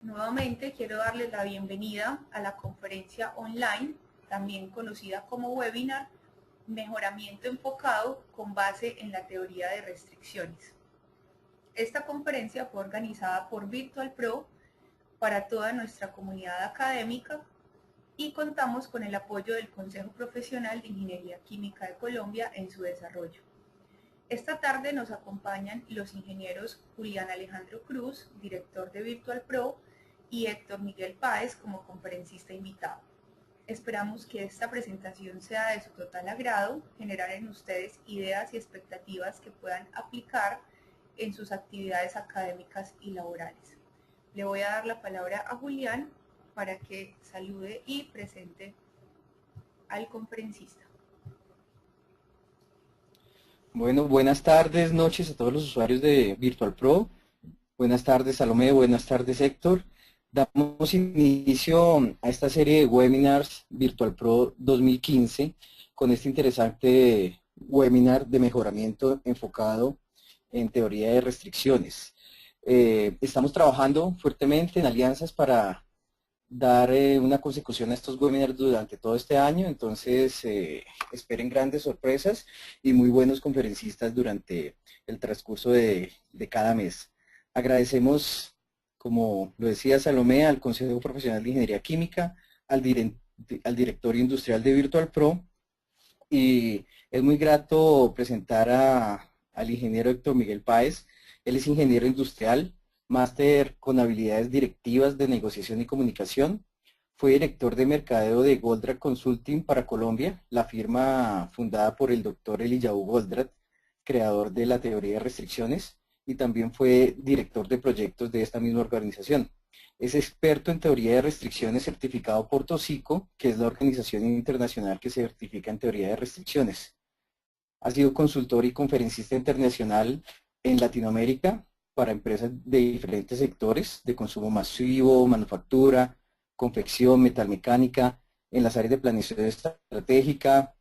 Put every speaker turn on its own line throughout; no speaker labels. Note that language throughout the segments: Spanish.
Nuevamente quiero darles la bienvenida a la conferencia online, también conocida como webinar, Mejoramiento enfocado con base en la teoría de restricciones. Esta conferencia fue organizada por Virtual Pro para toda nuestra comunidad académica y contamos con el apoyo del Consejo Profesional de Ingeniería Química de Colombia en su desarrollo. Esta tarde nos acompañan los ingenieros Julián Alejandro Cruz, director de Virtual Pro, y Héctor Miguel Páez como conferencista invitado. Esperamos que esta presentación sea de su total agrado, generar en ustedes ideas y expectativas que puedan aplicar en sus actividades académicas y laborales. Le voy a dar la palabra a Julián para que salude y presente al conferencista.
Bueno, buenas tardes, noches a todos los usuarios de Virtual Pro. Buenas tardes, Salomé. Buenas tardes, Héctor. Damos inicio a esta serie de webinars Virtual Pro 2015 con este interesante webinar de mejoramiento enfocado en teoría de restricciones. Estamos trabajando fuertemente en alianzas para dar una consecución a estos webinars durante todo este año, entonces esperen grandes sorpresas y muy buenos conferencistas durante el transcurso de cada mes. Agradecemos, como lo decía Salomé, al Consejo Profesional de Ingeniería Química, al Directorio Industrial de Virtual Pro, y es muy grato presentar al ingeniero Héctor Miguel Páez. Él es ingeniero industrial, máster con habilidades directivas de negociación y comunicación. Fue director de mercadeo de Goldratt Consulting para Colombia, la firma fundada por el doctor Eliyahu Goldratt, creador de la teoría de restricciones, y también fue director de proyectos de esta misma organización. Es experto en teoría de restricciones certificado por TOSICO, que es la organización internacional que certifica en teoría de restricciones. Ha sido consultor y conferencista internacional en Latinoamérica para empresas de diferentes sectores de consumo masivo, manufactura, confección, metalmecánica, en las áreas de planeación estratégica,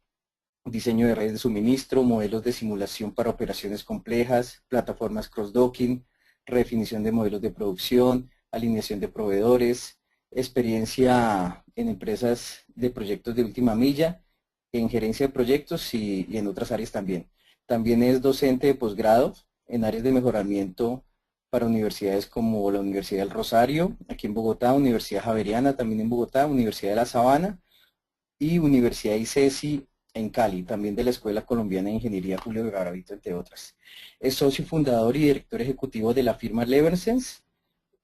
diseño de redes de suministro, modelos de simulación para operaciones complejas, plataformas cross-docking, redefinición de modelos de producción, alineación de proveedores, experiencia en empresas de proyectos de última milla, en gerencia de proyectos y en otras áreas también. También es docente de posgrado en áreas de mejoramiento para universidades como la Universidad del Rosario, aquí en Bogotá, Universidad Javeriana también en Bogotá, Universidad de La Sabana y Universidad ICESI en Cali, también de la Escuela Colombiana de Ingeniería Julio de Garavito, entre otras. Es socio fundador y director ejecutivo de la firma Leversense,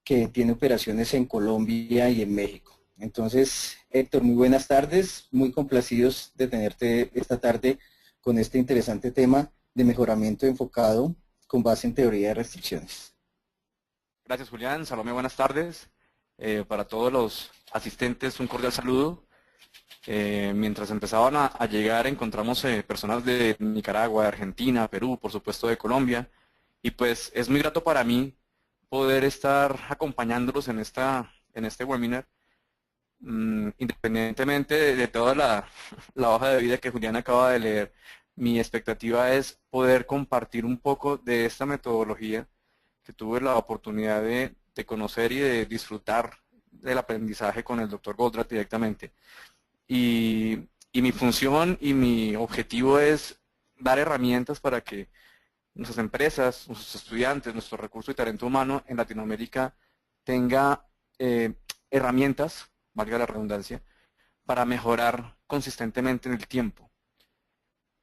que tiene operaciones en Colombia y en México. Entonces, Héctor, muy buenas tardes, muy complacidos de tenerte esta tarde con este interesante tema de mejoramiento enfocado con base en teoría de restricciones.
Gracias, Julián. Salomé, buenas tardes. Para todos los asistentes, un cordial saludo. Mientras empezaban a llegar, encontramos personas de Nicaragua, de Argentina, Perú, por supuesto de Colombia, y pues es muy grato para mí poder estar acompañándolos en este webinar, independientemente de toda la hoja de vida que Julián acaba de leer. Mi expectativa es poder compartir un poco de esta metodología que tuve la oportunidad de conocer y de disfrutar del aprendizaje con el doctor Goldratt directamente. Y mi función y mi objetivo es dar herramientas para que nuestras empresas, nuestros estudiantes, nuestro recurso y talento humano en Latinoamérica tenga herramientas, valga la redundancia, para mejorar consistentemente en el tiempo.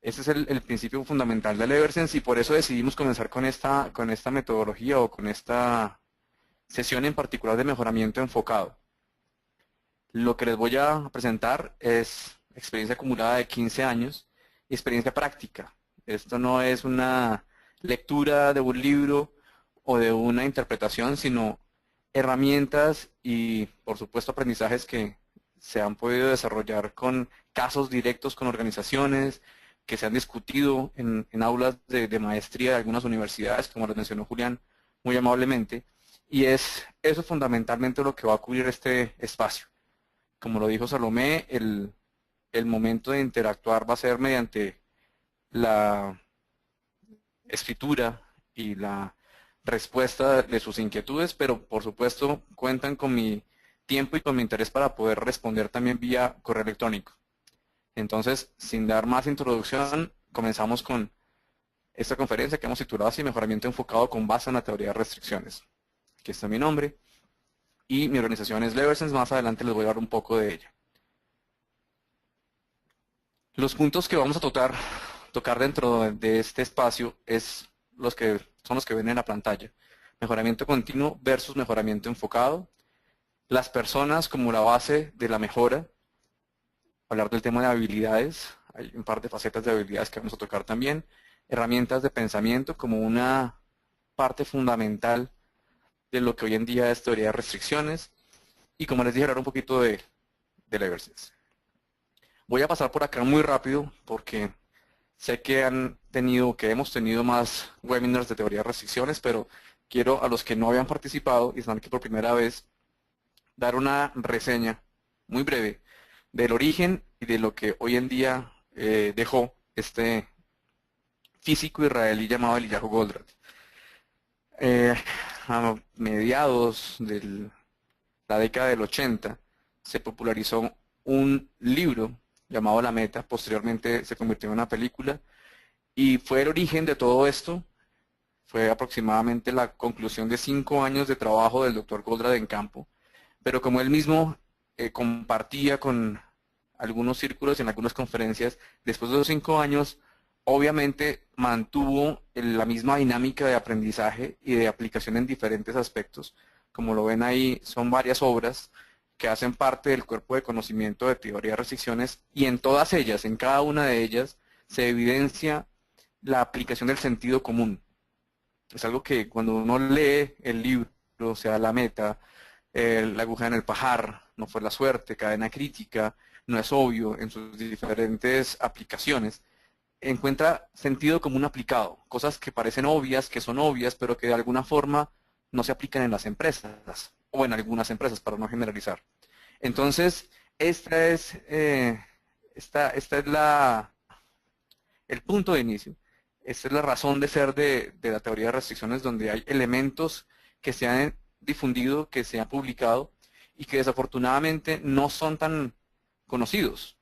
Ese es el principio fundamental de Leversense y por eso decidimos comenzar con esta metodología o con esta sesión en particular de mejoramiento enfocado. Lo que les voy a presentar es experiencia acumulada de 15 años y experiencia práctica. Esto no es una lectura de un libro o de una interpretación, sino herramientas y, por supuesto, aprendizajes que se han podido desarrollar con casos directos con organizaciones, que se han discutido en aulas de maestría de algunas universidades, como lo mencionó Julián muy amablemente, y es eso fundamentalmente lo que va a cubrir este espacio. Como lo dijo Salomé, el momento de interactuar va a ser mediante la escritura y la respuesta de sus inquietudes, pero por supuesto cuentan con mi tiempo y con mi interés para poder responder también vía correo electrónico. Entonces, sin dar más introducción, comenzamos con esta conferencia que hemos titulado así: Mejoramiento enfocado con base en la teoría de restricciones. Aquí está mi nombre y mi organización es Leversense. Más adelante les voy a hablar un poco de ella. Los puntos que vamos a tocar dentro de este espacio son los que ven en la pantalla. Mejoramiento continuo versus mejoramiento enfocado. Las personas como la base de la mejora. Hablar del tema de habilidades. Hay un par de facetas de habilidades que vamos a tocar también. Herramientas de pensamiento como una parte fundamental de lo que hoy en día es teoría de restricciones. Y como les dije, hablar un poquito de Leversense. Voy a pasar por acá muy rápido porque sé que hemos tenido más webinars de teoría de restricciones, pero quiero a los que no habían participado y están aquí por primera vez dar una reseña muy breve del origen y de lo que hoy en día dejó este físico israelí llamado Eliyahu Goldratt. A mediados de la década del 80 se popularizó un libro llamado La Meta, posteriormente se convirtió en una película y fue el origen de todo esto. Fue aproximadamente la conclusión de 5 años de trabajo del doctor Goldratt en campo, pero como él mismo compartía con algunos círculos y en algunas conferencias, después de los 5 años, obviamente mantuvo la misma dinámica de aprendizaje y de aplicación en diferentes aspectos. Como lo ven ahí, son varias obras que hacen parte del cuerpo de conocimiento de teoría de restricciones y en todas ellas, en cada una de ellas, se evidencia la aplicación del sentido común. Es algo que cuando uno lee el libro, o sea, La Meta, La aguja en el pajar, No fue la suerte, Cadena crítica, No es obvio, en sus diferentes aplicaciones, encuentra sentido común aplicado, cosas que parecen obvias, que son obvias, pero que de alguna forma no se aplican en las empresas, o en algunas empresas, para no generalizar. Entonces, este es el punto de inicio. Esta es la razón de ser de la teoría de restricciones, donde hay elementos que se han difundido, que se han publicado y que desafortunadamente no son tan conocidos.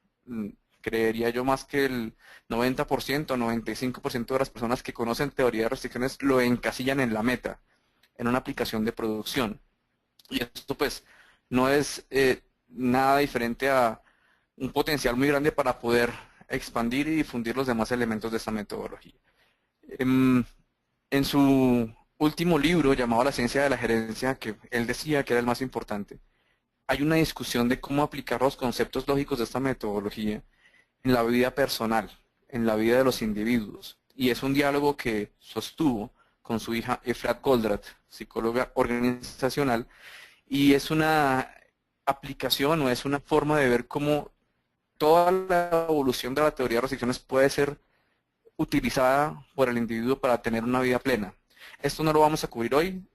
Creería yo más que el 90%, 95% de las personas que conocen teoría de restricciones lo encasillan en La Meta, en una aplicación de producción. Y esto pues no es nada diferente a un potencial muy grande para poder expandir y difundir los demás elementos de esta metodología. En su último libro llamado La ciencia de la gerencia, que él decía que era el más importante, hay una discusión de cómo aplicar los conceptos lógicos de esta metodología en la vida personal, en la vida de los individuos. Y es un diálogo que sostuvo con su hija Efrat Goldratt, psicóloga organizacional, y es una aplicación o es una forma de ver cómo toda la evolución de la teoría de restricciones puede ser utilizada por el individuo para tener una vida plena. Esto no lo vamos a cubrir hoy,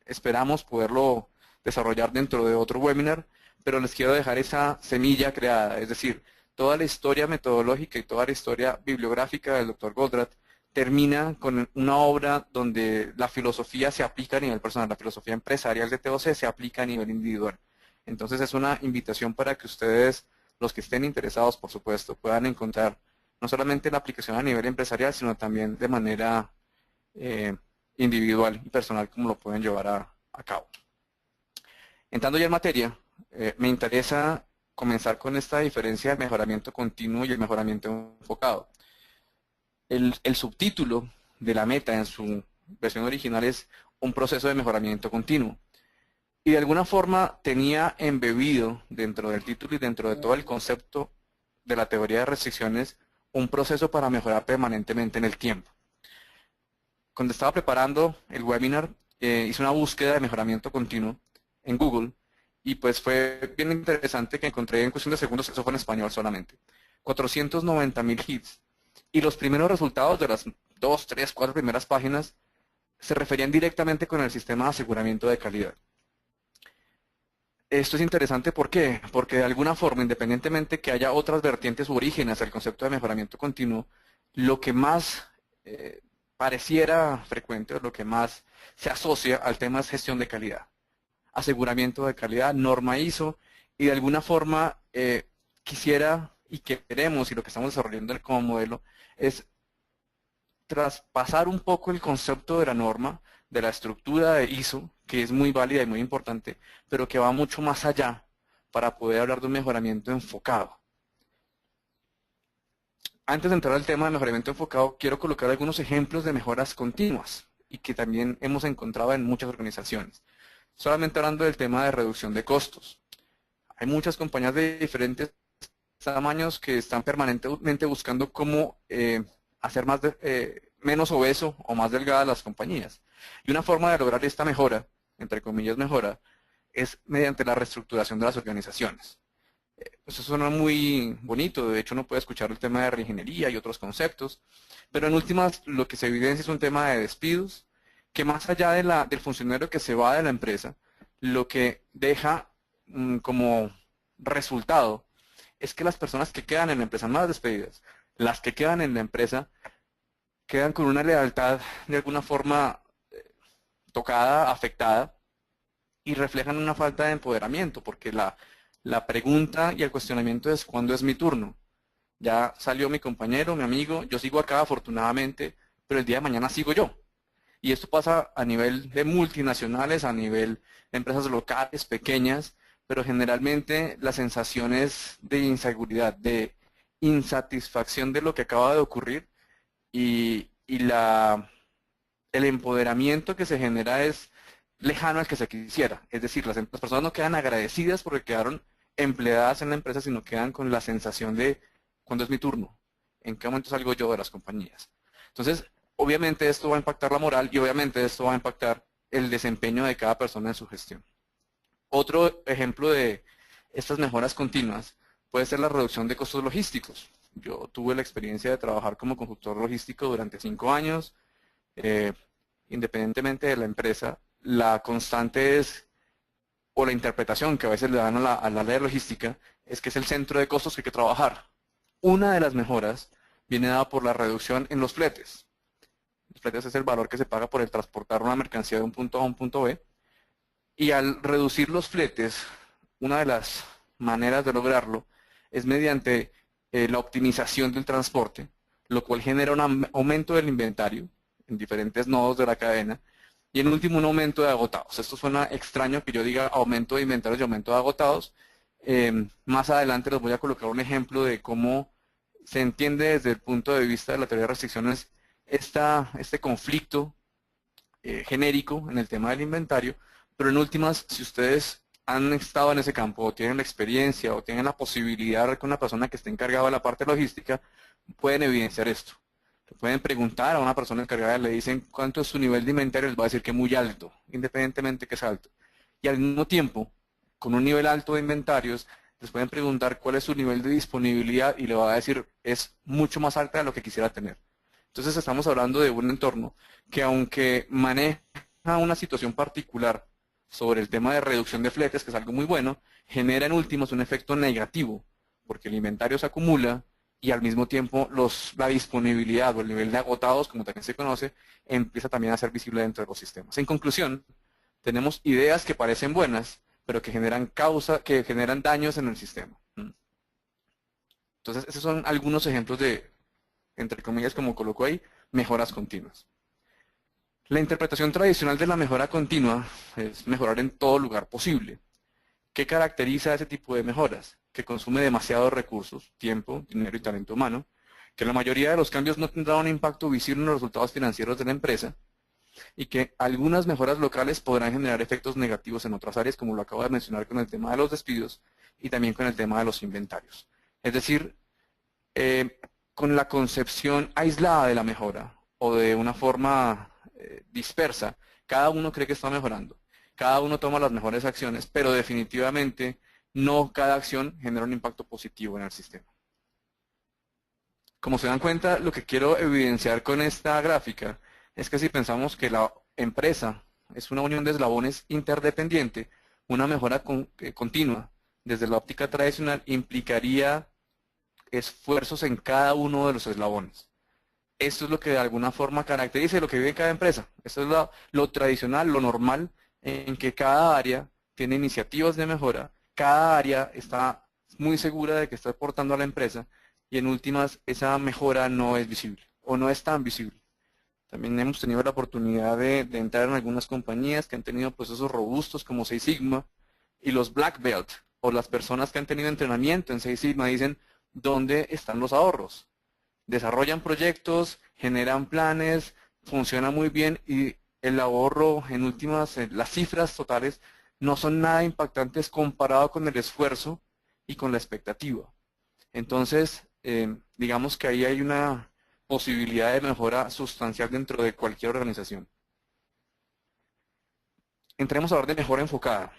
esperamos poderlo desarrollar dentro de otro webinar, pero les quiero dejar esa semilla creada, es decir, toda la historia metodológica y toda la historia bibliográfica del Dr. Goldratt termina con una obra donde la filosofía se aplica a nivel personal, la filosofía empresarial de TOC se aplica a nivel individual. Entonces es una invitación para que ustedes, los que estén interesados, por supuesto, puedan encontrar no solamente la aplicación a nivel empresarial, sino también de manera individual y personal, como lo pueden llevar a cabo. Entrando ya en materia, me interesa comenzar con esta diferencia del mejoramiento continuo y el mejoramiento enfocado. El subtítulo de La Meta en su versión original es un proceso de mejoramiento continuo. Y de alguna forma tenía embebido dentro del título y dentro de todo el concepto de la teoría de restricciones un proceso para mejorar permanentemente en el tiempo. Cuando estaba preparando el webinar, hice una búsqueda de mejoramiento continuo en Google y pues fue bien interesante que encontré en cuestión de segundos, eso fue en español solamente, 490.000 hits. Y los primeros resultados de las 2, 3, 4 primeras páginas se referían directamente con el sistema de aseguramiento de calidad. Esto es interesante, ¿por qué? Porque de alguna forma, independientemente que haya otras vertientes u orígenes al concepto de mejoramiento continuo, lo que más pareciera frecuente, o lo que más se asocia al tema es gestión de calidad, aseguramiento de calidad, norma ISO, y de alguna forma quisiera y queremos, y lo que estamos desarrollando como modelo, es traspasar un poco el concepto de la norma, de la estructura de ISO, que es muy válida y muy importante, pero que va mucho más allá para poder hablar de un mejoramiento enfocado. Antes de entrar al tema de mejoramiento enfocado, quiero colocar algunos ejemplos de mejoras continuas y que también hemos encontrado en muchas organizaciones. Solamente hablando del tema de reducción de costos. Hay muchas compañías de diferentes tamaños que están permanentemente buscando cómo hacer menos obeso o más delgadas las compañías. Y una forma de lograr esta mejora, entre comillas mejora, es mediante la reestructuración de las organizaciones. Eso suena muy bonito, de hecho uno puede escuchar el tema de reingeniería y otros conceptos, pero en últimas lo que se evidencia es un tema de despidos, que más allá del funcionario que se va de la empresa, lo que deja como resultado es que las personas que quedan en la empresa, no las despedidas, las que quedan en la empresa, quedan con una lealtad de alguna forma tocada, afectada, y reflejan una falta de empoderamiento, porque la pregunta y el cuestionamiento es ¿cuándo es mi turno? Ya salió mi compañero, mi amigo, yo sigo acá afortunadamente, pero el día de mañana sigo yo. Y esto pasa a nivel de multinacionales, a nivel de empresas locales, pequeñas, pero generalmente las sensaciones de inseguridad, de insatisfacción de lo que acaba de ocurrir y el empoderamiento que se genera es lejano al que se quisiera. Es decir, las personas no quedan agradecidas porque quedaron empleadas en la empresa, sino quedan con la sensación de ¿cuándo es mi turno? ¿En qué momento salgo yo de las compañías? Entonces, obviamente esto va a impactar la moral y obviamente esto va a impactar el desempeño de cada persona en su gestión. Otro ejemplo de estas mejoras continuas puede ser la reducción de costos logísticos. Yo tuve la experiencia de trabajar como consultor logístico durante 5 años. Independientemente de la empresa, la constante es, o la interpretación que a veces le dan a la ley de logística, es que es el centro de costos que hay que trabajar. Una de las mejoras viene dada por la reducción en los fletes. Los fletes es el valor que se paga por el transportar una mercancía de un punto A a un punto B. Y al reducir los fletes, una de las maneras de lograrlo es mediante la optimización del transporte, lo cual genera un aumento del inventario en diferentes nodos de la cadena y en último un aumento de agotados. Esto suena extraño que yo diga aumento de inventarios y aumento de agotados. Más adelante les voy a colocar un ejemplo de cómo se entiende desde el punto de vista de la teoría de restricciones este conflicto genérico en el tema del inventario, pero en últimas, si ustedes han estado en ese campo o tienen la experiencia o tienen la posibilidad de hablar con una persona que esté encargada de la parte logística, pueden evidenciar esto. Le pueden preguntar a una persona encargada, le dicen cuánto es su nivel de inventario, les va a decir que es muy alto, independientemente que es alto. Y al mismo tiempo, con un nivel alto de inventarios, les pueden preguntar cuál es su nivel de disponibilidad y le va a decir es mucho más alta de lo que quisiera tener. Entonces estamos hablando de un entorno que aunque maneja una situación particular sobre el tema de reducción de fletes, que es algo muy bueno, genera en últimas un efecto negativo, porque el inventario se acumula y al mismo tiempo la disponibilidad o el nivel de agotados, como también se conoce, empieza también a ser visible dentro de los sistemas. En conclusión, tenemos ideas que parecen buenas, pero que generan daños en el sistema. Entonces, esos son algunos ejemplos de, entre comillas, como coloco ahí, mejoras continuas. La interpretación tradicional de la mejora continua es mejorar en todo lugar posible. ¿Qué caracteriza ese tipo de mejoras? Que consume demasiados recursos, tiempo, dinero y talento humano, que la mayoría de los cambios no tendrán un impacto visible en los resultados financieros de la empresa y que algunas mejoras locales podrán generar efectos negativos en otras áreas, como lo acabo de mencionar con el tema de los despidos y también con el tema de los inventarios. Es decir, con la concepción aislada de la mejora o de una forma dispersa, cada uno cree que está mejorando, cada uno toma las mejores acciones, pero definitivamente no cada acción genera un impacto positivo en el sistema. Como se dan cuenta, lo que quiero evidenciar con esta gráfica es que si pensamos que la empresa es una unión de eslabones interdependiente, una mejora continua desde la óptica tradicional implicaría esfuerzos en cada uno de los eslabones. esto es lo que de alguna forma caracteriza y lo que vive cada empresa. Esto es lo tradicional, lo normal, en que cada área tiene iniciativas de mejora, cada área está muy segura de que está aportando a la empresa y en últimas esa mejora no es visible o no es tan visible. También hemos tenido la oportunidad de entrar en algunas compañías que han tenido procesos robustos como Six Sigma y los Black Belt o las personas que han tenido entrenamiento en Six Sigma dicen ¿dónde están los ahorros? Desarrollan proyectos, generan planes, funciona muy bien y el ahorro en últimas, las cifras totales no son nada impactantes comparado con el esfuerzo y con la expectativa. Entonces, digamos que ahí hay una posibilidad de mejora sustancial dentro de cualquier organización. Entremos a hablar de mejora enfocada.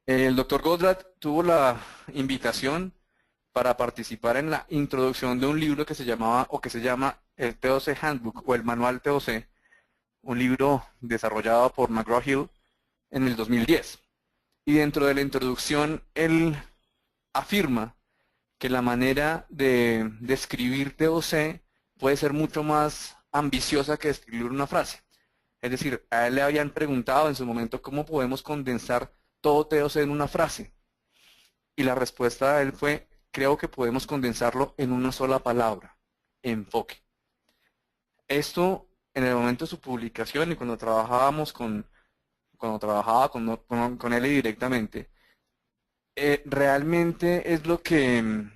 El doctor Goldratt tuvo la invitación para participar en la introducción de un libro que se llamaba o que se llama el TOC Handbook o el Manual TOC, un libro desarrollado por McGraw-Hill en el 2010. Y dentro de la introducción él afirma que la manera de escribir TOC puede ser mucho más ambiciosa que escribir una frase. Es decir, a él le habían preguntado en su momento cómo podemos condensar todo TOC en una frase. Y la respuesta de él fue, creo que podemos condensarlo en una sola palabra, enfoque. Esto en el momento de su publicación y cuando trabajaba con él directamente, realmente es lo que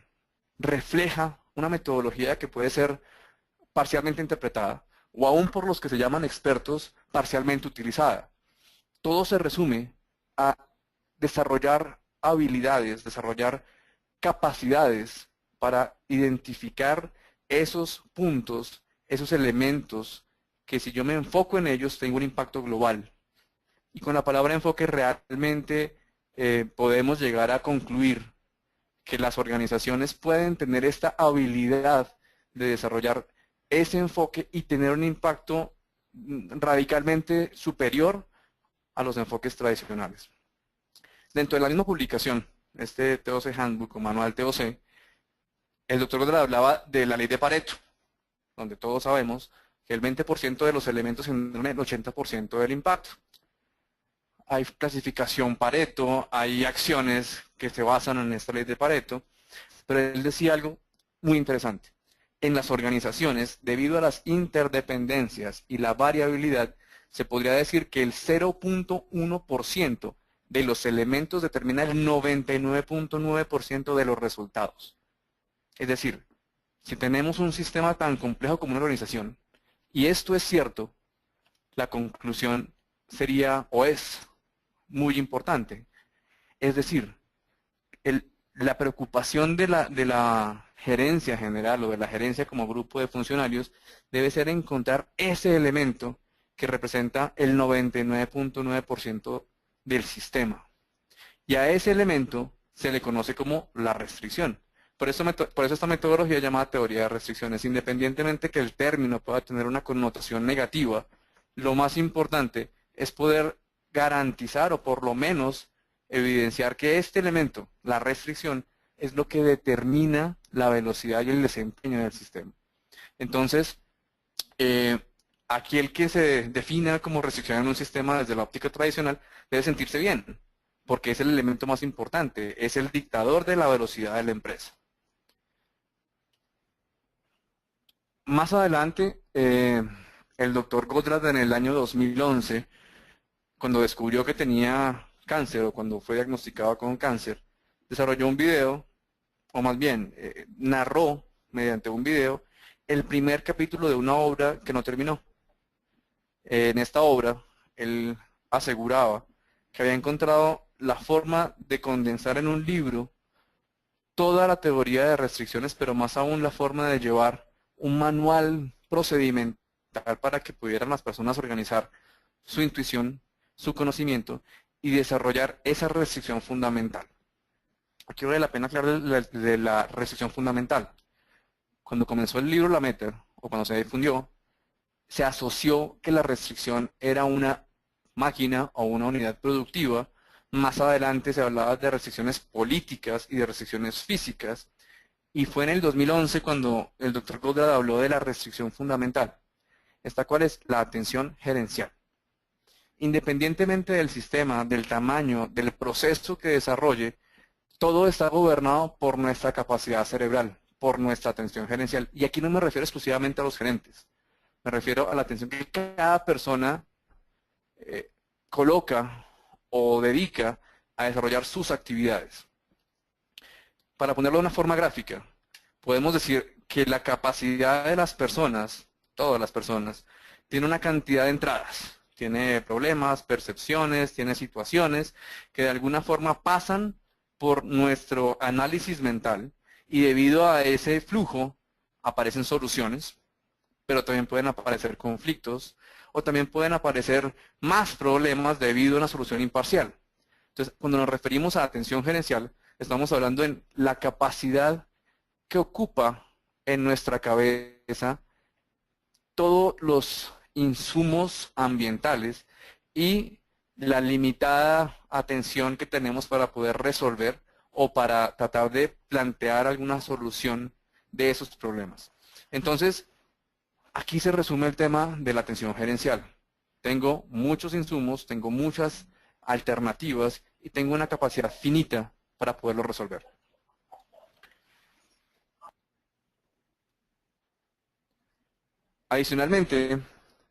refleja una metodología que puede ser parcialmente interpretada o aún por los que se llaman expertos parcialmente utilizada. Todo se resume a desarrollar habilidades, desarrollar capacidades para identificar esos puntos, esos elementos que si yo me enfoco en ellos tengo un impacto global. Y con la palabra enfoque realmente podemos llegar a concluir que las organizaciones pueden tener esta habilidad de desarrollar ese enfoque y tener un impacto radicalmente superior a los enfoques tradicionales. Dentro de la misma publicación, este TOC Handbook o Manual TOC, el doctor Goldratt hablaba de la ley de Pareto, donde todos sabemos que el 20% de los elementos generan el 80% del impacto. Hay clasificación Pareto, hay acciones que se basan en esta ley de Pareto, pero él decía algo muy interesante. En las organizaciones, debido a las interdependencias y la variabilidad, se podría decir que el 0.1% de los elementos determina el 99.9% de los resultados. Es decir, si tenemos un sistema tan complejo como una organización, y esto es cierto, la conclusión sería o es muy importante. Es decir, la preocupación de la gerencia general o de la gerencia como grupo de funcionarios debe ser encontrar ese elemento que representa el 99.9% del sistema. Y a ese elemento se le conoce como la restricción. Por eso esta metodología llamada teoría de restricciones, independientemente que el término pueda tener una connotación negativa, lo más importante es poder garantizar o por lo menos evidenciar que este elemento, la restricción, es lo que determina la velocidad y el desempeño del sistema. Entonces, aquí el que se defina como restricción en un sistema desde la óptica tradicional debe sentirse bien, porque es el elemento más importante, es el dictador de la velocidad de la empresa. Más adelante, el doctor Goldratt en el año 2011, cuando descubrió que tenía cáncer o cuando fue diagnosticado con cáncer, desarrolló un video, o más bien, narró mediante un video el primer capítulo de una obra que no terminó. En esta obra, él aseguraba que había encontrado la forma de condensar en un libro toda la teoría de restricciones, pero más aún la forma de llevar un manual procedimental para que pudieran las personas organizar su intuición, su conocimiento y desarrollar esa restricción fundamental. Aquí vale la pena aclarar de la restricción fundamental. Cuando comenzó el libro La Meta, o cuando se difundió, se asoció que la restricción era una máquina o una unidad productiva. Más adelante se hablaba de restricciones políticas y de restricciones físicas. Y fue en el 2011 cuando el doctor Goldratt habló de la restricción fundamental, esta cual es la atención gerencial. Independientemente del sistema, del tamaño, del proceso que desarrolle, todo está gobernado por nuestra capacidad cerebral, por nuestra atención gerencial. Y aquí no me refiero exclusivamente a los gerentes, me refiero a la atención que cada persona coloca o dedica a desarrollar sus actividades. Para ponerlo de una forma gráfica, podemos decir que la capacidad de las personas, todas las personas, tiene una cantidad de entradas. Tiene problemas, percepciones, tiene situaciones que de alguna forma pasan por nuestro análisis mental y debido a ese flujo aparecen soluciones, pero también pueden aparecer conflictos o también pueden aparecer más problemas debido a una solución imparcial. Entonces, cuando nos referimos a atención gerencial, estamos hablando en la capacidad que ocupa en nuestra cabeza todos los insumos ambientales y la limitada atención que tenemos para poder resolver o para tratar de plantear alguna solución de esos problemas. Entonces, aquí se resume el tema de la atención gerencial. Tengo muchos insumos, tengo muchas alternativas y tengo una capacidad finita para poderlo resolver. Adicionalmente,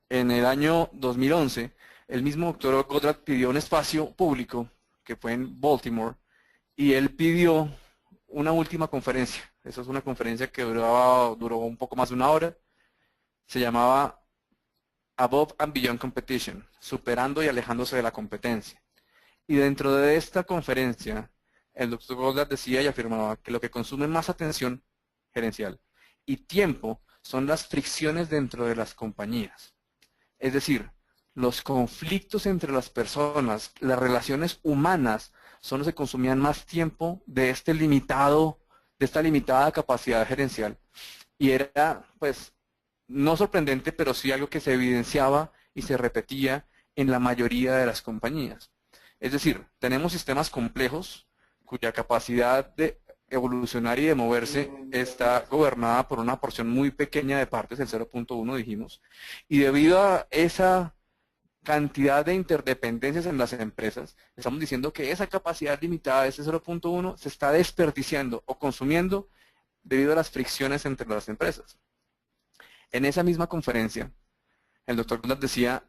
en el año 2011, el mismo doctor Goldratt pidió un espacio público, que fue en Baltimore, y él pidió una última conferencia. Esa es una conferencia que duró un poco más de una hora. Se llamaba Above and Beyond Competition, superando y alejándose de la competencia. Y dentro de esta conferencia, el doctor Goldratt decía y afirmaba que lo que consume más atención gerencial y tiempo son las fricciones dentro de las compañías. Es decir, los conflictos entre las personas, las relaciones humanas, son los que consumían más tiempo de esta limitada capacidad gerencial. Y era, pues, no sorprendente, pero sí algo que se evidenciaba y se repetía en la mayoría de las compañías. Es decir, tenemos sistemas complejos cuya capacidad de evolucionar y de moverse está gobernada por una porción muy pequeña de partes, el 0.1 dijimos, y debido a esa cantidad de interdependencias en las empresas, estamos diciendo que esa capacidad limitada de ese 0.1 se está desperdiciando o consumiendo debido a las fricciones entre las empresas. En esa misma conferencia, el doctor Goldratt decía,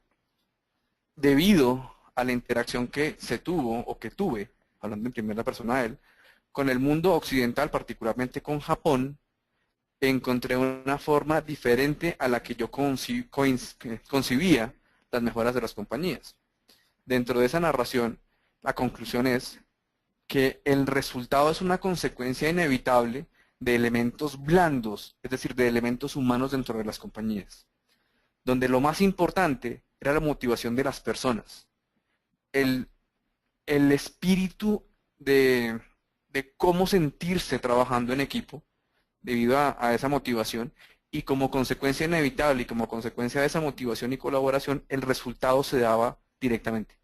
debido a la interacción que se tuvo o que tuve, hablando en primera persona de él, con el mundo occidental, particularmente con Japón, encontré una forma diferente a la que yo concibía las mejoras de las compañías. Dentro de esa narración, la conclusión es que el resultado es una consecuencia inevitable de elementos blandos, es decir, de elementos humanos dentro de las compañías, donde lo más importante era la motivación de las personas, el espíritu de cómo sentirse trabajando en equipo debido a esa motivación, y como consecuencia inevitable y como consecuencia de esa motivación y colaboración, el resultado se daba directamente.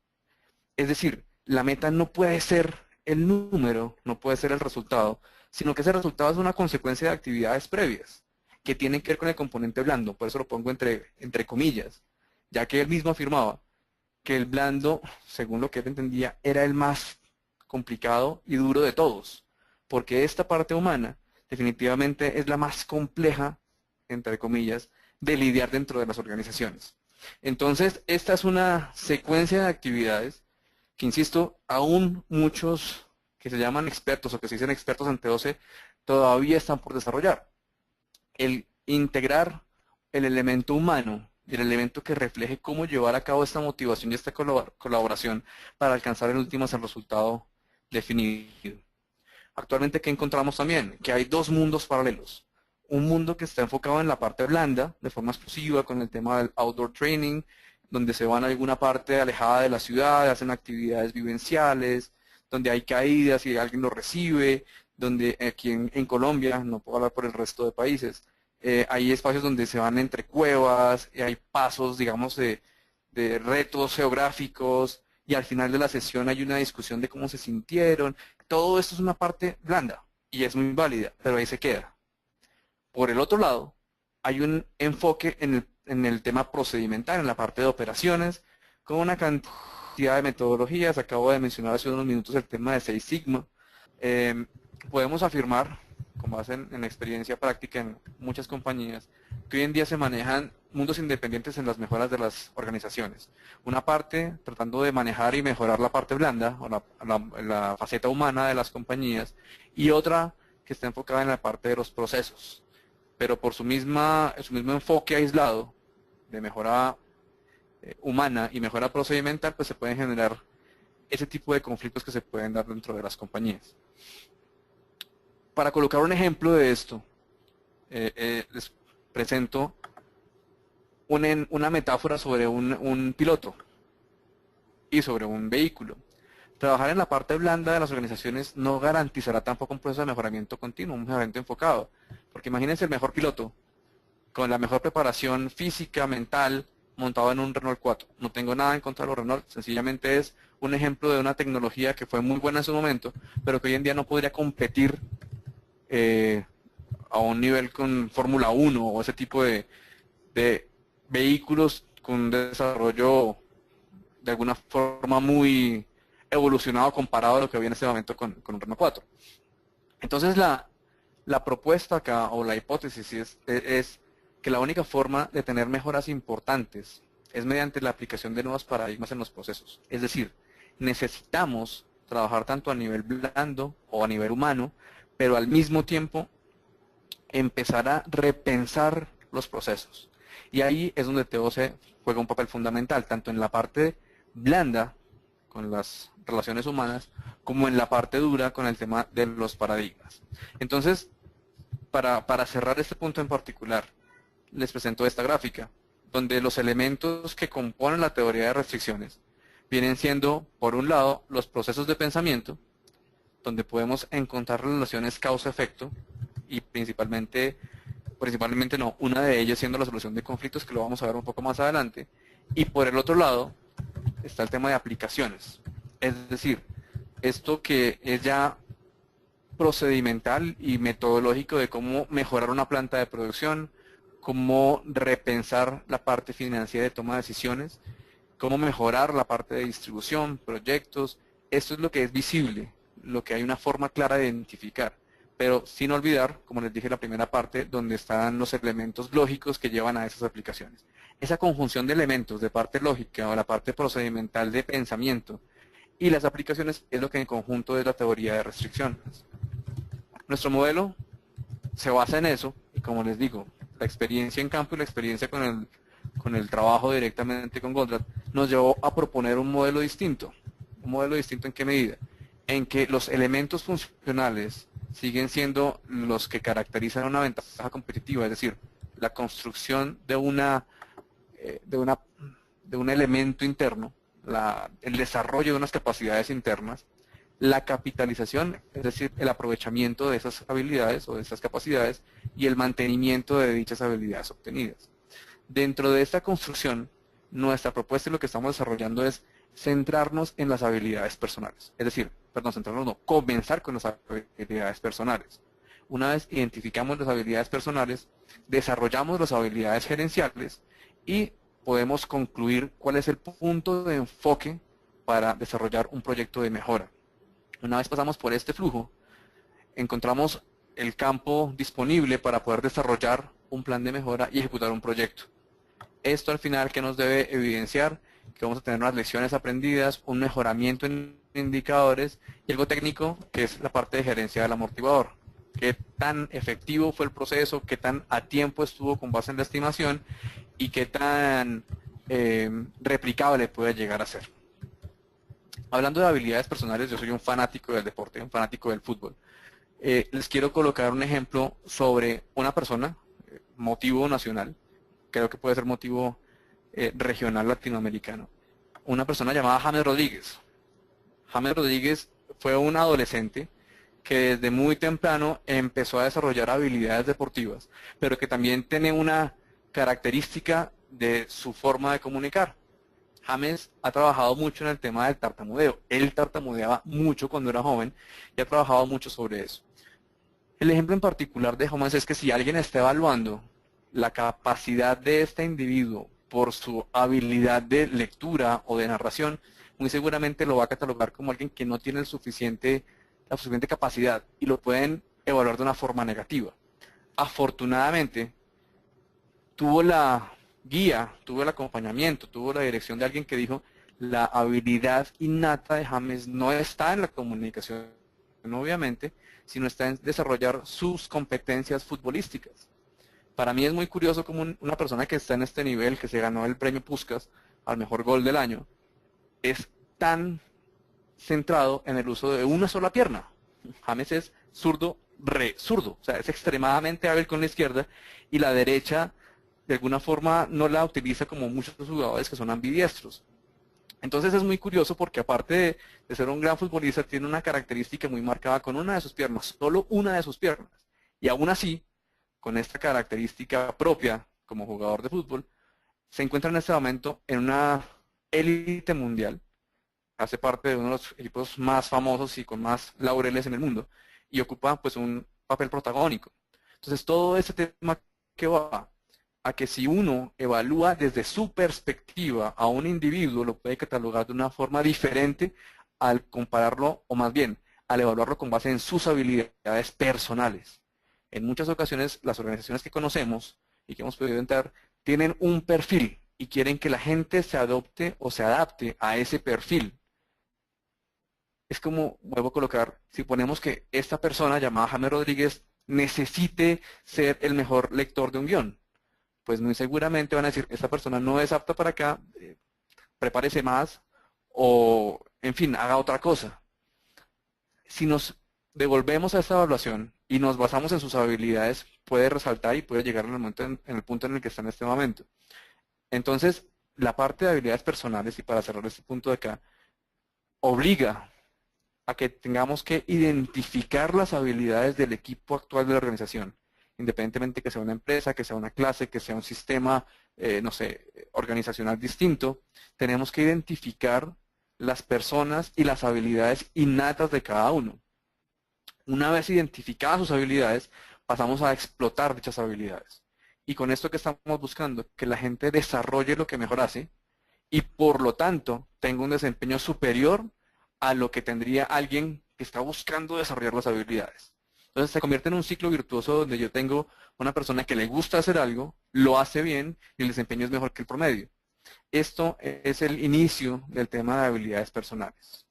Es decir, la meta no puede ser el número, no puede ser el resultado, sino que ese resultado es una consecuencia de actividades previas que tienen que ver con el componente blando, por eso lo pongo entre comillas, ya que él mismo afirmaba que el blando, según lo que él entendía, era el más complicado y duro de todos, porque esta parte humana definitivamente es la más compleja, entre comillas, de lidiar dentro de las organizaciones. Entonces, esta es una secuencia de actividades que, insisto, aún muchos que se llaman expertos o que se dicen expertos en T12 todavía están por desarrollar. El integrar el elemento humano y el elemento que refleje cómo llevar a cabo esta motivación y esta colaboración para alcanzar el último resultado definido. Actualmente, ¿qué encontramos también? Que hay dos mundos paralelos. Un mundo que está enfocado en la parte blanda, de forma exclusiva, con el tema del outdoor training, donde se van a alguna parte alejada de la ciudad, hacen actividades vivenciales, donde hay caídas y alguien lo recibe, donde aquí en Colombia, no puedo hablar por el resto de países, hay espacios donde se van entre cuevas, y hay pasos, digamos, de retos geográficos, y al final de la sesión hay una discusión de cómo se sintieron. Todo esto es una parte blanda. y es muy válida, pero ahí se queda. Por el otro lado, hay un enfoque en el tema procedimental, en la parte de operaciones, con una cantidad de metodologías. Acabo de mencionar hace unos minutos el tema de Six Sigma. Podemos afirmar, con base en la experiencia práctica en muchas compañías, que hoy en día se manejan mundos independientes en las mejoras de las organizaciones. Una parte tratando de manejar y mejorar la parte blanda, o la faceta humana de las compañías, y otra que está enfocada en la parte de los procesos. Pero por su mismo enfoque aislado de mejora humana y mejora procedimental, pues se pueden generar ese tipo de conflictos que se pueden dar dentro de las compañías. Para colocar un ejemplo de esto, les presento una metáfora sobre un piloto y sobre un vehículo. Trabajar en la parte blanda de las organizaciones no garantizará tampoco un proceso de mejoramiento continuo, un mejoramiento enfocado. Porque imagínense el mejor piloto, con la mejor preparación física, mental, montado en un Renault 4. No tengo nada en contra de los Renault, sencillamente es un ejemplo de una tecnología que fue muy buena en su momento, pero que hoy en día no podría competir a un nivel con Fórmula 1 o ese tipo de vehículos con un desarrollo de alguna forma muy evolucionado comparado a lo que había en este momento con un Renault 4. Entonces la propuesta acá, o la hipótesis, es que la única forma de tener mejoras importantes es mediante la aplicación de nuevos paradigmas en los procesos. Es decir, necesitamos trabajar tanto a nivel blando o a nivel humano, pero al mismo tiempo empezar a repensar los procesos. Y ahí es donde TOC juega un papel fundamental, tanto en la parte blanda, con las relaciones humanas, como en la parte dura, con el tema de los paradigmas. Entonces, para cerrar este punto en particular, les presento esta gráfica, donde los elementos que componen la teoría de restricciones vienen siendo, por un lado, los procesos de pensamiento, donde podemos encontrar relaciones causa-efecto, y principalmente no, una de ellas siendo la solución de conflictos, que lo vamos a ver un poco más adelante. Y por el otro lado está el tema de aplicaciones, es decir, esto que es ya procedimental y metodológico de cómo mejorar una planta de producción, cómo repensar la parte financiera de toma de decisiones, cómo mejorar la parte de distribución, proyectos. Esto es lo que es visible, lo que hay una forma clara de identificar, pero sin olvidar, como les dije en la primera parte, donde están los elementos lógicos que llevan a esas aplicaciones. Esa conjunción de elementos de parte lógica o la parte procedimental de pensamiento y las aplicaciones es lo que en conjunto es la teoría de restricciones. Nuestro modelo se basa en eso, y como les digo, la experiencia en campo y la experiencia con el trabajo directamente con Goldratt nos llevó a proponer un modelo distinto. ¿Un modelo distinto en qué medida? En que los elementos funcionales siguen siendo los que caracterizan una ventaja competitiva, es decir, la construcción de un elemento interno, el desarrollo de unas capacidades internas, la capitalización, es decir, el aprovechamiento de esas habilidades o de esas capacidades y el mantenimiento de dichas habilidades obtenidas. Dentro de esta construcción, nuestra propuesta y lo que estamos desarrollando es centrarnos en las habilidades personales. Es decir, comenzar con las habilidades personales. Una vez identificamos las habilidades personales, desarrollamos las habilidades gerenciales y podemos concluir cuál es el punto de enfoque para desarrollar un proyecto de mejora. Una vez pasamos por este flujo, encontramos el campo disponible para poder desarrollar un plan de mejora y ejecutar un proyecto. Esto al final, ¿qué nos debe evidenciar? Que vamos a tener unas lecciones aprendidas, un mejoramiento en indicadores y algo técnico, que es la parte de gerencia del amortiguador. Qué tan efectivo fue el proceso, qué tan a tiempo estuvo con base en la estimación y qué tan replicable puede llegar a ser. Hablando de habilidades personales, yo soy un fanático del deporte, un fanático del fútbol. Les quiero colocar un ejemplo sobre una persona, motivo nacional, creo que puede ser motivo regional latinoamericano. Una persona llamada James Rodríguez. James Rodríguez fue un adolescente que desde muy temprano empezó a desarrollar habilidades deportivas, pero que también tiene una característica de su forma de comunicar. James ha trabajado mucho en el tema del tartamudeo. Él tartamudeaba mucho cuando era joven y ha trabajado mucho sobre eso. El ejemplo en particular de James es que si alguien está evaluando la capacidad de este individuo por su habilidad de lectura o de narración, muy seguramente lo va a catalogar como alguien que no tiene la suficiente capacidad y lo pueden evaluar de una forma negativa. Afortunadamente, tuvo la guía, tuvo el acompañamiento, tuvo la dirección de alguien que dijo: la habilidad innata de James no está en la comunicación, obviamente, sino está en desarrollar sus competencias futbolísticas. Para mí es muy curioso como una persona que está en este nivel, que se ganó el premio Puskás al mejor gol del año, es tan centrado en el uso de una sola pierna. James es zurdo, re zurdo, o sea, es extremadamente hábil con la izquierda y la derecha de alguna forma no la utiliza como muchos jugadores que son ambidiestros. Entonces es muy curioso porque aparte de ser un gran futbolista, tiene una característica muy marcada con una de sus piernas, solo una de sus piernas. Y aún así, con esta característica propia como jugador de fútbol, se encuentra en este momento en una élite mundial, hace parte de uno de los equipos más famosos y con más laureles en el mundo, y ocupa pues un papel protagónico. Entonces todo ese tema que va a que si uno evalúa desde su perspectiva a un individuo, lo puede catalogar de una forma diferente al compararlo, o más bien, al evaluarlo con base en sus habilidades personales. En muchas ocasiones, las organizaciones que conocemos y que hemos podido entrar, tienen un perfil y quieren que la gente se adopte o se adapte a ese perfil. Es como, vuelvo a colocar, si ponemos que esta persona llamada James Rodríguez necesite ser el mejor lector de un guión, pues muy seguramente van a decir: esta persona no es apta para acá, prepárese más, o en fin, haga otra cosa. Si nos devolvemos a esta evaluación y nos basamos en sus habilidades, puede resaltar y puede llegar en el punto en el que está en este momento. Entonces, la parte de habilidades personales, y para cerrar este punto de acá, obliga a que tengamos que identificar las habilidades del equipo actual de la organización, independientemente que sea una empresa, que sea una clase, que sea un sistema, no sé, organizacional distinto. Tenemos que identificar las personas y las habilidades innatas de cada uno. Una vez identificadas sus habilidades, pasamos a explotar dichas habilidades. Y con esto que estamos buscando, que la gente desarrolle lo que mejor hace y por lo tanto tenga un desempeño superior a lo que tendría alguien que está buscando desarrollar las habilidades. Entonces se convierte en un ciclo virtuoso donde yo tengo una persona que le gusta hacer algo, lo hace bien y el desempeño es mejor que el promedio. Esto es el inicio del tema de habilidades personales.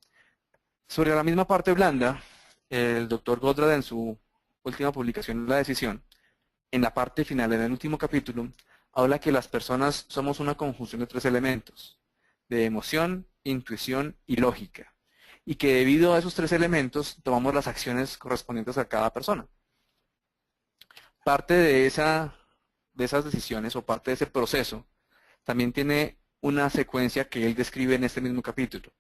Sobre la misma parte blanda, el doctor Goldratt en su última publicación, La Decisión, en la parte final, en el último capítulo, habla que las personas somos una conjunción de 3 elementos, de emoción, intuición y lógica, y que debido a esos 3 elementos tomamos las acciones correspondientes a cada persona. Parte de esas decisiones o parte de ese proceso también tiene una secuencia que él describe en este mismo capítulo,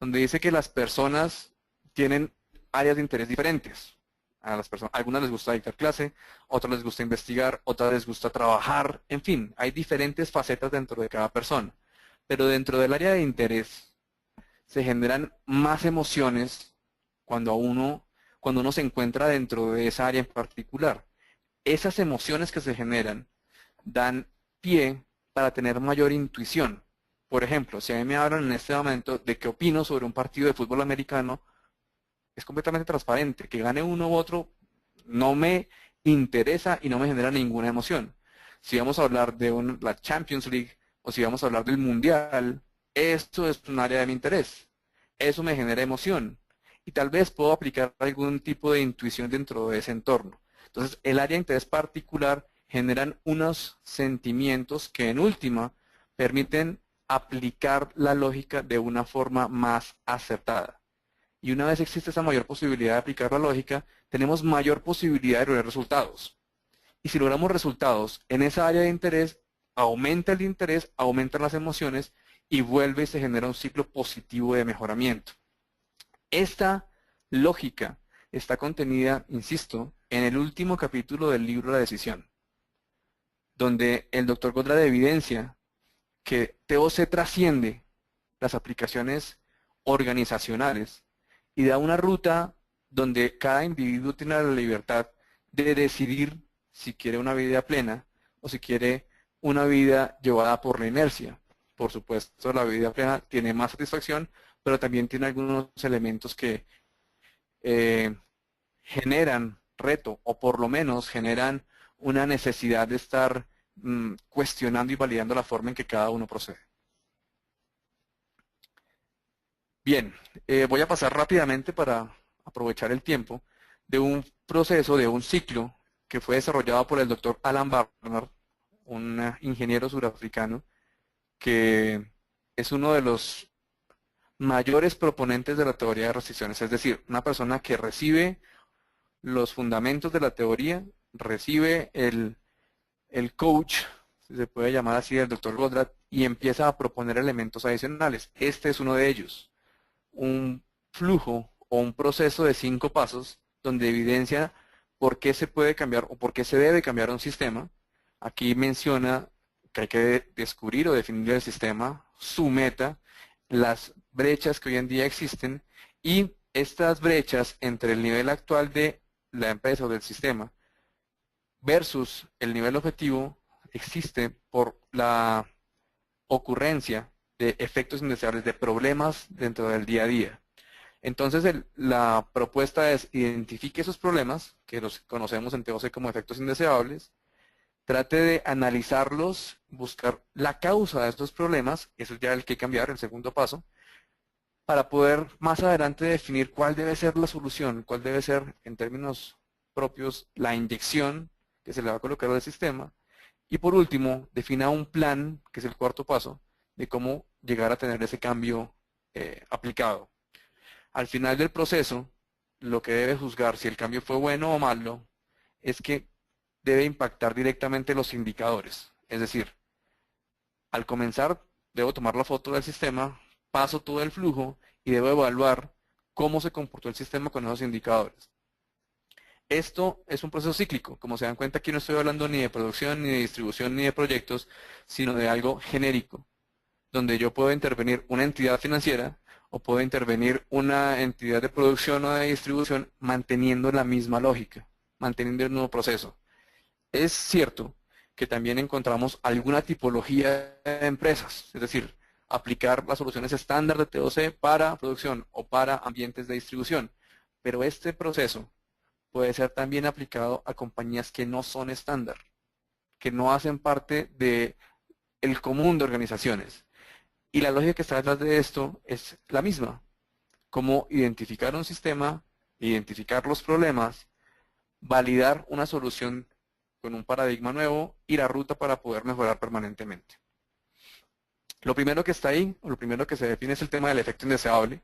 donde dice que las personas tienen áreas de interés diferentes. A algunas les gusta dictar clase, otras les gusta investigar, otras les gusta trabajar, en fin, hay diferentes facetas dentro de cada persona. Pero dentro del área de interés se generan más emociones cuando uno se encuentra dentro de esa área en particular. Esas emociones que se generan dan pie para tener mayor intuición. Por ejemplo, si a mí me hablan en este momento de qué opino sobre un partido de fútbol americano, es completamente transparente. Que gane uno u otro no me interesa y no me genera ninguna emoción. Si vamos a hablar de la Champions League o si vamos a hablar del Mundial, esto es un área de mi interés. Eso me genera emoción. Y tal vez puedo aplicar algún tipo de intuición dentro de ese entorno. Entonces, el área de interés particular generan unos sentimientos que en última permiten aplicar la lógica de una forma más acertada. Y una vez existe esa mayor posibilidad de aplicar la lógica, tenemos mayor posibilidad de lograr resultados. Y si logramos resultados en esa área de interés, aumenta el interés, aumentan las emociones y vuelve y se genera un ciclo positivo de mejoramiento. Esta lógica está contenida, insisto, en el último capítulo del libro La Decisión, donde el doctor Goldratt evidencia que TOC trasciende las aplicaciones organizacionales y da una ruta donde cada individuo tiene la libertad de decidir si quiere una vida plena o si quiere una vida llevada por la inercia. Por supuesto, la vida plena tiene más satisfacción, pero también tiene algunos elementos que generan reto o por lo menos generan una necesidad de estar cuestionando y validando la forma en que cada uno procede. Bien, voy a pasar rápidamente para aprovechar el tiempo de un proceso, de un ciclo que fue desarrollado por el doctor Alan Barnard, un ingeniero surafricano que es uno de los mayores proponentes de la teoría de restricciones, es decir, una persona que recibe los fundamentos de la teoría, recibe el coach, si se puede llamar así, del doctor Goldratt, y empieza a proponer elementos adicionales. Este es uno de ellos, un flujo o un proceso de 5 pasos donde evidencia por qué se puede cambiar o por qué se debe cambiar un sistema. Aquí menciona que hay que descubrir o definir el sistema, su meta, las brechas que hoy en día existen y estas brechas entre el nivel actual de la empresa o del sistema versus el nivel objetivo existe por la ocurrencia de efectos indeseables, de problemas dentro del día a día. Entonces la propuesta es identifique esos problemas, que los conocemos en TOC como efectos indeseables, trate de analizarlos, buscar la causa de estos problemas, eso es ya el que hay que cambiar, el segundo paso, para poder más adelante definir cuál debe ser la solución, cuál debe ser en términos propios la inyección que se le va a colocar al sistema. Y por último, defina un plan, que es el cuarto paso, de cómo llegar a tener ese cambio aplicado. Al final del proceso, lo que debe juzgar si el cambio fue bueno o malo es que debe impactar directamente los indicadores. Es decir, al comenzar, debo tomar la foto del sistema, paso todo el flujo y debo evaluar cómo se comportó el sistema con esos indicadores. Esto es un proceso cíclico. Como se dan cuenta, aquí no estoy hablando ni de producción, ni de distribución, ni de proyectos, sino de algo genérico, donde yo puedo intervenir una entidad financiera o puedo intervenir una entidad de producción o de distribución manteniendo la misma lógica, manteniendo el nuevo proceso. Es cierto que también encontramos alguna tipología de empresas, es decir, aplicar las soluciones estándar de TOC para producción o para ambientes de distribución, pero este proceso puede ser también aplicado a compañías que no son estándar, que no hacen parte del común de organizaciones. Y la lógica que está detrás de esto es la misma, como identificar un sistema, identificar los problemas, validar una solución con un paradigma nuevo y la ruta para poder mejorar permanentemente. Lo primero que está ahí, o lo primero que se define es el tema del efecto indeseable.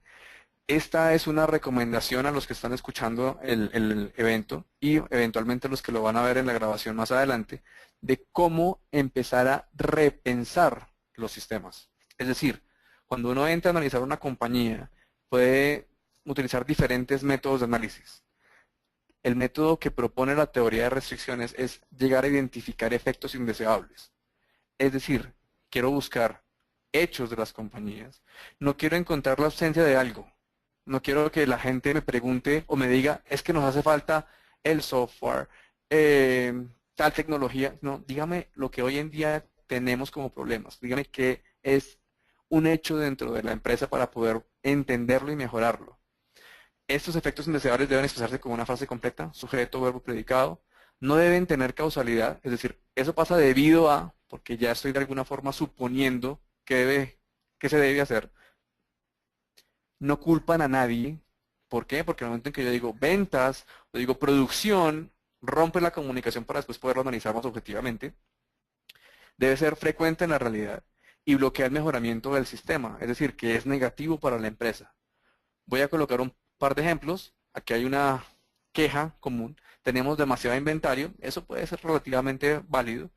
Esta es una recomendación a los que están escuchando el evento y eventualmente los que lo van a ver en la grabación más adelante, de cómo empezar a repensar los sistemas. Es decir, cuando uno entra a analizar una compañía, puede utilizar diferentes métodos de análisis. El método que propone la teoría de restricciones es llegar a identificar efectos indeseables. Es decir, quiero buscar hechos de las compañías. No quiero encontrar la ausencia de algo. No quiero que la gente me pregunte o me diga, es que nos hace falta el software, tal tecnología. No, dígame lo que hoy en día tenemos como problemas. Dígame qué es un hecho dentro de la empresa para poder entenderlo y mejorarlo. Estos efectos indeseables deben expresarse con una frase completa, sujeto, verbo, predicado. No deben tener causalidad, es decir, eso pasa debido a, porque ya estoy de alguna forma suponiendo que se debe hacer. No culpan a nadie. ¿Por qué? Porque en el momento en que yo digo ventas o digo producción, rompe la comunicación para después poderlo analizar más objetivamente. Debe ser frecuente en la realidad y bloquea el mejoramiento del sistema, es decir, que es negativo para la empresa. Voy a colocar un par de ejemplos. Aquí hay una queja común. Tenemos demasiado inventario. Eso puede ser relativamente válido,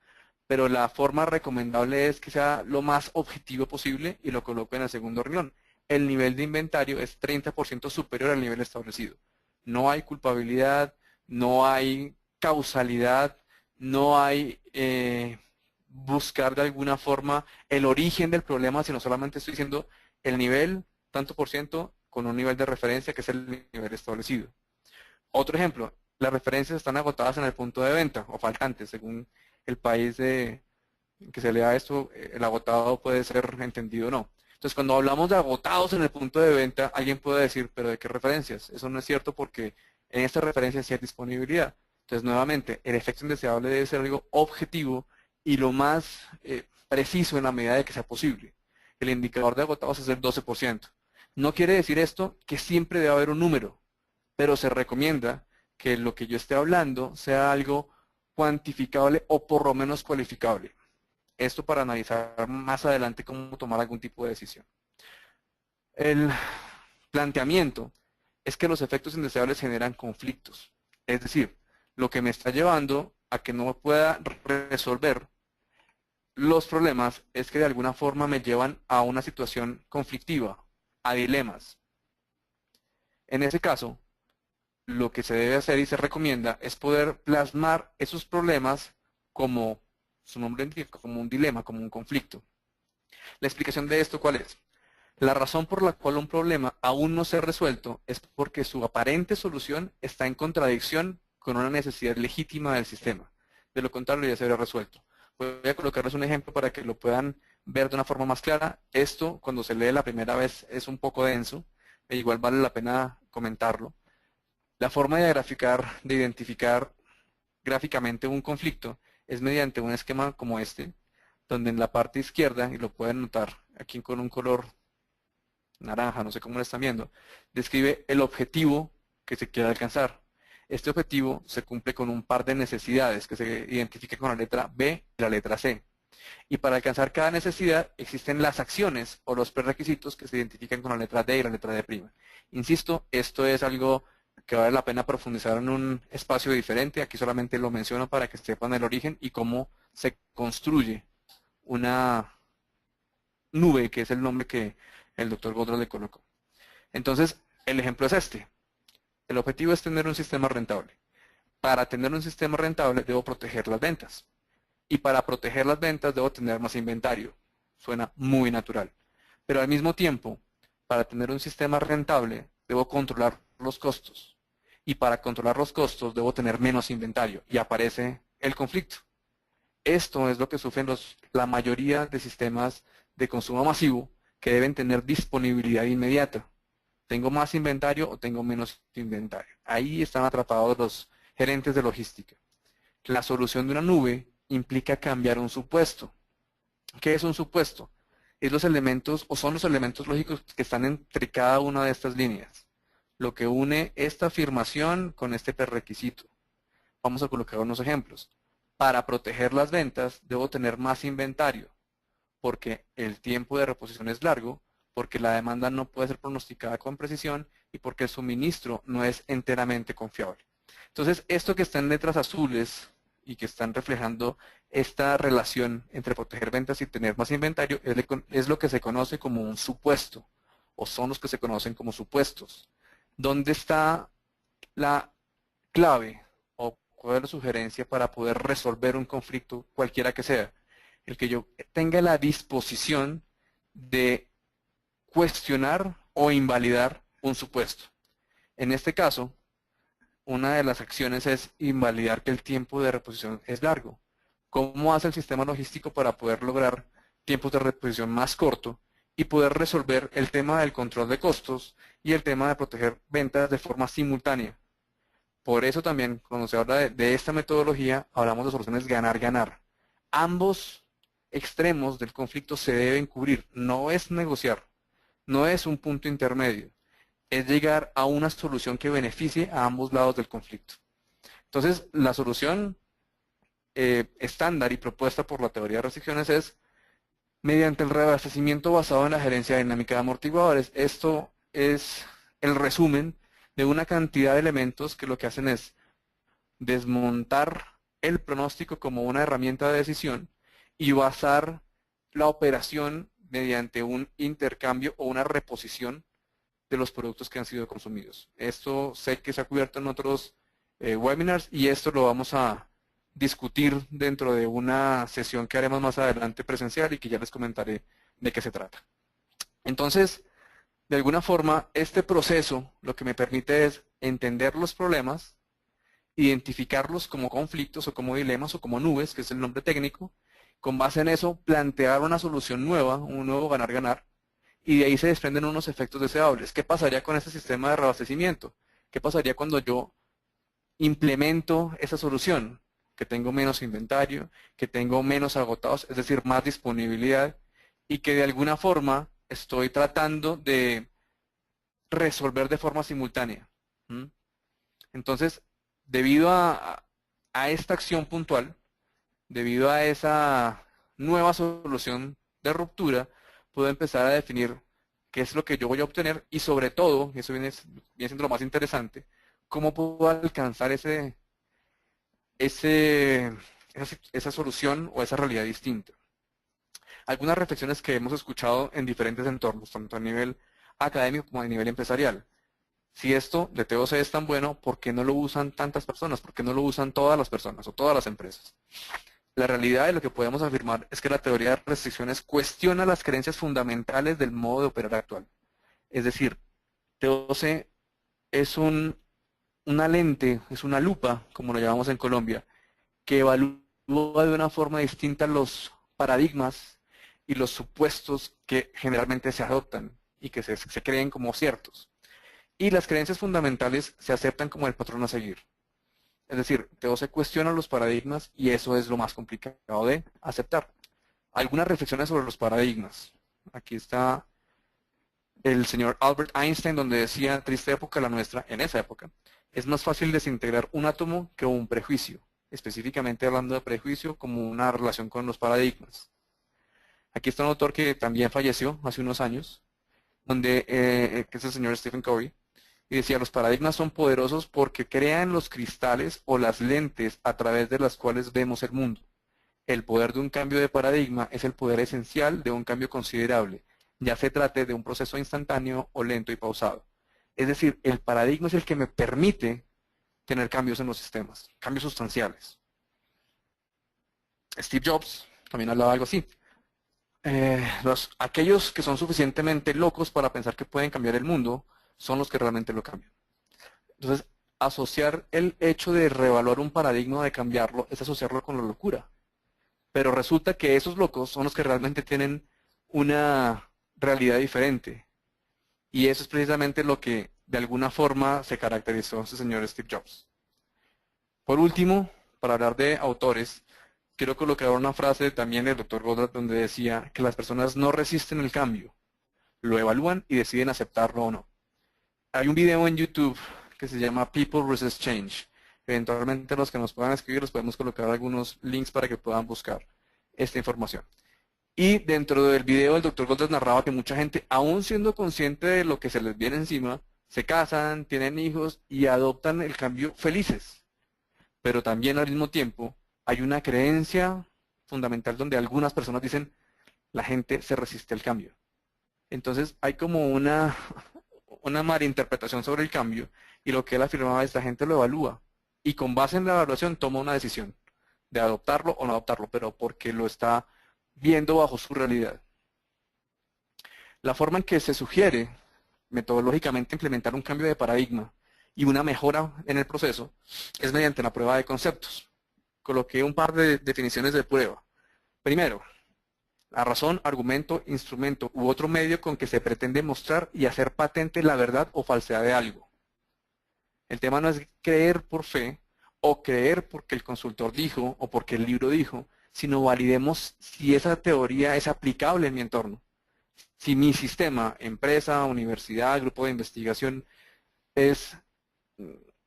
pero la forma recomendable es que sea lo más objetivo posible y lo coloco en el segundo renglón. El nivel de inventario es 30% superior al nivel establecido. No hay culpabilidad, no hay causalidad, no hay buscar de alguna forma el origen del problema, sino solamente estoy diciendo el nivel, tanto por ciento, con un nivel de referencia que es el nivel establecido. Otro ejemplo, las referencias están agotadas en el punto de venta o faltantes, según el país en que se lea esto, el agotado puede ser entendido o no. Entonces, cuando hablamos de agotados en el punto de venta, alguien puede decir, ¿pero de qué referencias? Eso no es cierto porque en estas referencias sí hay disponibilidad. Entonces, nuevamente, el efecto indeseable debe ser algo objetivo y lo más preciso en la medida de que sea posible. El indicador de agotados es el 12%. No quiere decir esto que siempre debe haber un número, pero se recomienda que lo que yo esté hablando sea algo cuantificable o por lo menos cualificable. Esto para analizar más adelante cómo tomar algún tipo de decisión. El planteamiento es que los efectos indeseables generan conflictos. Es decir, lo que me está llevando a que no pueda resolver los problemas es que de alguna forma me llevan a una situación conflictiva, a dilemas. En ese caso, lo que se debe hacer y se recomienda es poder plasmar esos problemas como su nombre indica, como un dilema, como un conflicto. La explicación de esto, ¿cuál es? La razón por la cual un problema aún no se ha resuelto es porque su aparente solución está en contradicción con una necesidad legítima del sistema. De lo contrario, ya se habría resuelto. Voy a colocarles un ejemplo para que lo puedan ver de una forma más clara. Esto, cuando se lee la primera vez, es un poco denso, e igual vale la pena comentarlo. La forma de graficar, de identificar gráficamente un conflicto es mediante un esquema como este, donde en la parte izquierda, y lo pueden notar aquí con un color naranja, no sé cómo lo están viendo, describe el objetivo que se quiere alcanzar. Este objetivo se cumple con un par de necesidades que se identifican con la letra B y la letra C. Y para alcanzar cada necesidad existen las acciones o los prerequisitos que se identifican con la letra D y la letra D'. Insisto, esto es algo que vale la pena profundizar en un espacio diferente. Aquí solamente lo menciono para que sepan el origen y cómo se construye una nube, que es el nombre que el doctor Godron le colocó. Entonces, el ejemplo es este. El objetivo es tener un sistema rentable. Para tener un sistema rentable debo proteger las ventas. Y para proteger las ventas debo tener más inventario. Suena muy natural. Pero al mismo tiempo, para tener un sistema rentable debo controlar los costos. Y para controlar los costos debo tener menos inventario. Y aparece el conflicto. Esto es lo que sufren la mayoría de sistemas de consumo masivo que deben tener disponibilidad inmediata. ¿Tengo más inventario o tengo menos inventario? Ahí están atrapados los gerentes de logística. La solución de una nube implica cambiar un supuesto. ¿Qué es un supuesto? Es los elementos o son los elementos lógicos que están entre cada una de estas líneas. Lo que une esta afirmación con este prerequisito. Vamos a colocar unos ejemplos. Para proteger las ventas debo tener más inventario, porque el tiempo de reposición es largo, porque la demanda no puede ser pronosticada con precisión y porque el suministro no es enteramente confiable. Entonces, esto que está en letras azules y que están reflejando esta relación entre proteger ventas y tener más inventario es lo que se conoce como un supuesto, o son los que se conocen como supuestos. ¿Dónde está la clave o cuál es la sugerencia para poder resolver un conflicto cualquiera que sea? El que yo tenga la disposición de cuestionar o invalidar un supuesto. En este caso, una de las acciones es invalidar que el tiempo de reposición es largo. ¿Cómo hace el sistema logístico para poder lograr tiempos de reposición más corto y poder resolver el tema del control de costos y el tema de proteger ventas de forma simultánea? Por eso también, cuando se habla de esta metodología, hablamos de soluciones ganar-ganar. Ambos extremos del conflicto se deben cubrir, no es negociar. No es un punto intermedio, es llegar a una solución que beneficie a ambos lados del conflicto. Entonces, la solución estándar y propuesta por la teoría de restricciones es mediante el reabastecimiento basado en la gerencia dinámica de amortiguadores. Esto es el resumen de una cantidad de elementos que lo que hacen es desmontar el pronóstico como una herramienta de decisión y basar la operación mediante un intercambio o una reposición de los productos que han sido consumidos. Esto sé que se ha cubierto en otros webinars y esto lo vamos a discutir dentro de una sesión que haremos más adelante presencial y que ya les comentaré de qué se trata. Entonces, de alguna forma, este proceso lo que me permite es entender los problemas, identificarlos como conflictos o como dilemas o como nubes, que es el nombre técnico, con base en eso plantear una solución nueva, un nuevo ganar-ganar, y de ahí se desprenden unos efectos deseables. ¿Qué pasaría con ese sistema de reabastecimiento? ¿Qué pasaría cuando yo implemento esa solución? Que tengo menos inventario, que tengo menos agotados, es decir, más disponibilidad, y que de alguna forma estoy tratando de resolver de forma simultánea. ¿Mm? Entonces, debido a esta acción puntual, debido a esa nueva solución de ruptura, puedo empezar a definir qué es lo que yo voy a obtener y sobre todo, y eso viene siendo lo más interesante, cómo puedo alcanzar esa solución o esa realidad distinta. Algunas reflexiones que hemos escuchado en diferentes entornos, tanto a nivel académico como a nivel empresarial. Si esto de TOC es tan bueno, ¿por qué no lo usan tantas personas? ¿Por qué no lo usan todas las personas o todas las empresas? La realidad de lo que podemos afirmar es que la teoría de restricciones cuestiona las creencias fundamentales del modo de operar actual. Es decir, TOC es una lente, es una lupa, como lo llamamos en Colombia, que evalúa de una forma distinta los paradigmas y los supuestos que generalmente se adoptan y que se creen como ciertos. Y las creencias fundamentales se aceptan como el patrón a seguir. Es decir, se cuestionan los paradigmas y eso es lo más complicado de aceptar. Algunas reflexiones sobre los paradigmas. Aquí está el señor Albert Einstein, donde decía, triste época la nuestra, en esa época, es más fácil desintegrar un átomo que un prejuicio, específicamente hablando de prejuicio como una relación con los paradigmas. Aquí está un autor que también falleció hace unos años, que es el señor Stephen Covey, y decía, los paradigmas son poderosos porque crean los cristales o las lentes a través de las cuales vemos el mundo. El poder de un cambio de paradigma es el poder esencial de un cambio considerable, ya se trate de un proceso instantáneo o lento y pausado. Es decir, el paradigma es el que me permite tener cambios en los sistemas, cambios sustanciales. Steve Jobs también hablaba algo así. Aquellos que son suficientemente locos para pensar que pueden cambiar el mundo son los que realmente lo cambian. Entonces, asociar el hecho de reevaluar un paradigma, de cambiarlo, es asociarlo con la locura. Pero resulta que esos locos son los que realmente tienen una realidad diferente. Y eso es precisamente lo que de alguna forma se caracterizó ese señor Steve Jobs. Por último, para hablar de autores, quiero colocar una frase también del Dr. Goddard donde decía que las personas no resisten el cambio, lo evalúan y deciden aceptarlo o no. Hay un video en YouTube que se llama People Resist Change. Eventualmente los que nos puedan escribir les podemos colocar algunos links para que puedan buscar esta información. Y dentro del video el Dr. Goddard narraba que mucha gente, aún siendo consciente de lo que se les viene encima, se casan, tienen hijos y adoptan el cambio felices. Pero también al mismo tiempo hay una creencia fundamental donde algunas personas dicen la gente se resiste al cambio. Entonces hay como una malinterpretación sobre el cambio y lo que él afirmaba es la gente lo evalúa y con base en la evaluación toma una decisión de adoptarlo o no adoptarlo, pero porque lo está viendo bajo su realidad. La forma en que se sugiere metodológicamente implementar un cambio de paradigma y una mejora en el proceso es mediante la prueba de conceptos. Coloqué un par de definiciones de prueba. Primero, la razón, argumento, instrumento u otro medio con que se pretende mostrar y hacer patente la verdad o falsedad de algo. El tema no es creer por fe o creer porque el consultor dijo o porque el libro dijo, sino validemos si esa teoría es aplicable en mi entorno. Si mi sistema, empresa, universidad, grupo de investigación, es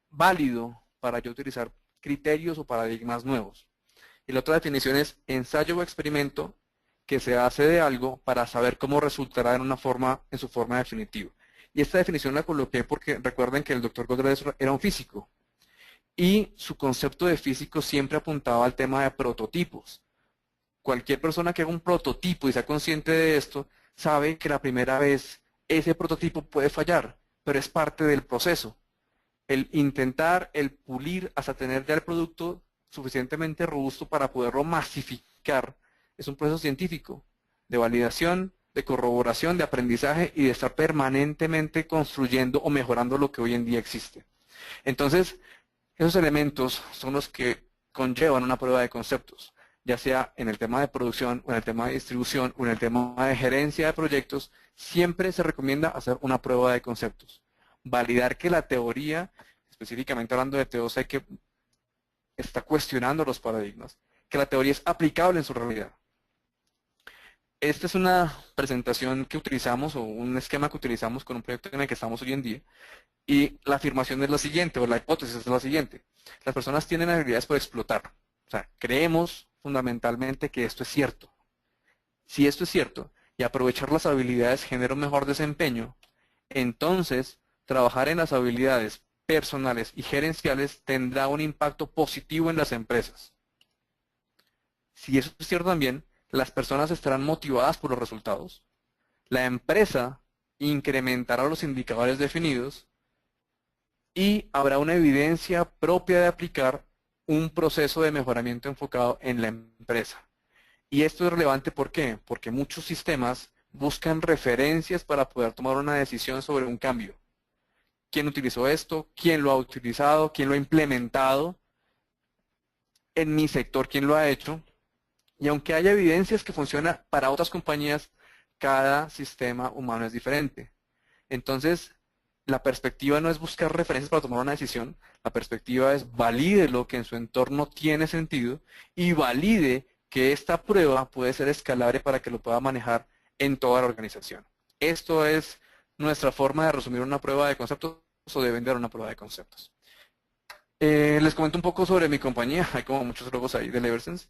válido para yo utilizar criterios o paradigmas nuevos. Y la otra definición es ensayo o experimento que se hace de algo para saber cómo resultará en su forma definitiva. Y esta definición la coloqué porque recuerden que el Dr. Goddard era un físico y su concepto de físico siempre apuntaba al tema de prototipos. Cualquier persona que haga un prototipo y sea consciente de esto, sabe que la primera vez ese prototipo puede fallar, pero es parte del proceso. El intentar, el pulir hasta tener ya el producto suficientemente robusto para poderlo masificar es un proceso científico de validación, de corroboración, de aprendizaje y de estar permanentemente construyendo o mejorando lo que hoy en día existe. Entonces, esos elementos son los que conllevan una prueba de conceptos, ya sea en el tema de producción, o en el tema de distribución, o en el tema de gerencia de proyectos. Siempre se recomienda hacer una prueba de conceptos. Validar que la teoría, específicamente hablando de T2C, que está cuestionando los paradigmas, que la teoría es aplicable en su realidad. Esta es una presentación que utilizamos, o un esquema que utilizamos con un proyecto en el que estamos hoy en día, y la afirmación es la siguiente, o la hipótesis es la siguiente. Las personas tienen habilidades por explotar. O sea, creemos fundamentalmente que esto es cierto. Si esto es cierto, y aprovechar las habilidades genera un mejor desempeño, entonces trabajar en las habilidades personales y gerenciales tendrá un impacto positivo en las empresas. Si eso es cierto también, las personas estarán motivadas por los resultados, la empresa incrementará los indicadores definidos y habrá una evidencia propia de aplicar un proceso de mejoramiento enfocado en la empresa. Y esto es relevante, ¿por qué? Porque muchos sistemas buscan referencias para poder tomar una decisión sobre un cambio. ¿Quién utilizó esto? ¿Quién lo ha utilizado? ¿Quién lo ha implementado? En mi sector, ¿quién lo ha hecho? Y aunque haya evidencias que funcionan para otras compañías, cada sistema humano es diferente. Entonces, la perspectiva no es buscar referencias para tomar una decisión, la perspectiva es valide lo que en su entorno tiene sentido y valide que esta prueba puede ser escalable para que lo pueda manejar en toda la organización. Esto es nuestra forma de resumir una prueba de conceptos o de vender una prueba de conceptos. Les comento un poco sobre mi compañía, hay como muchos logos ahí de Eversense.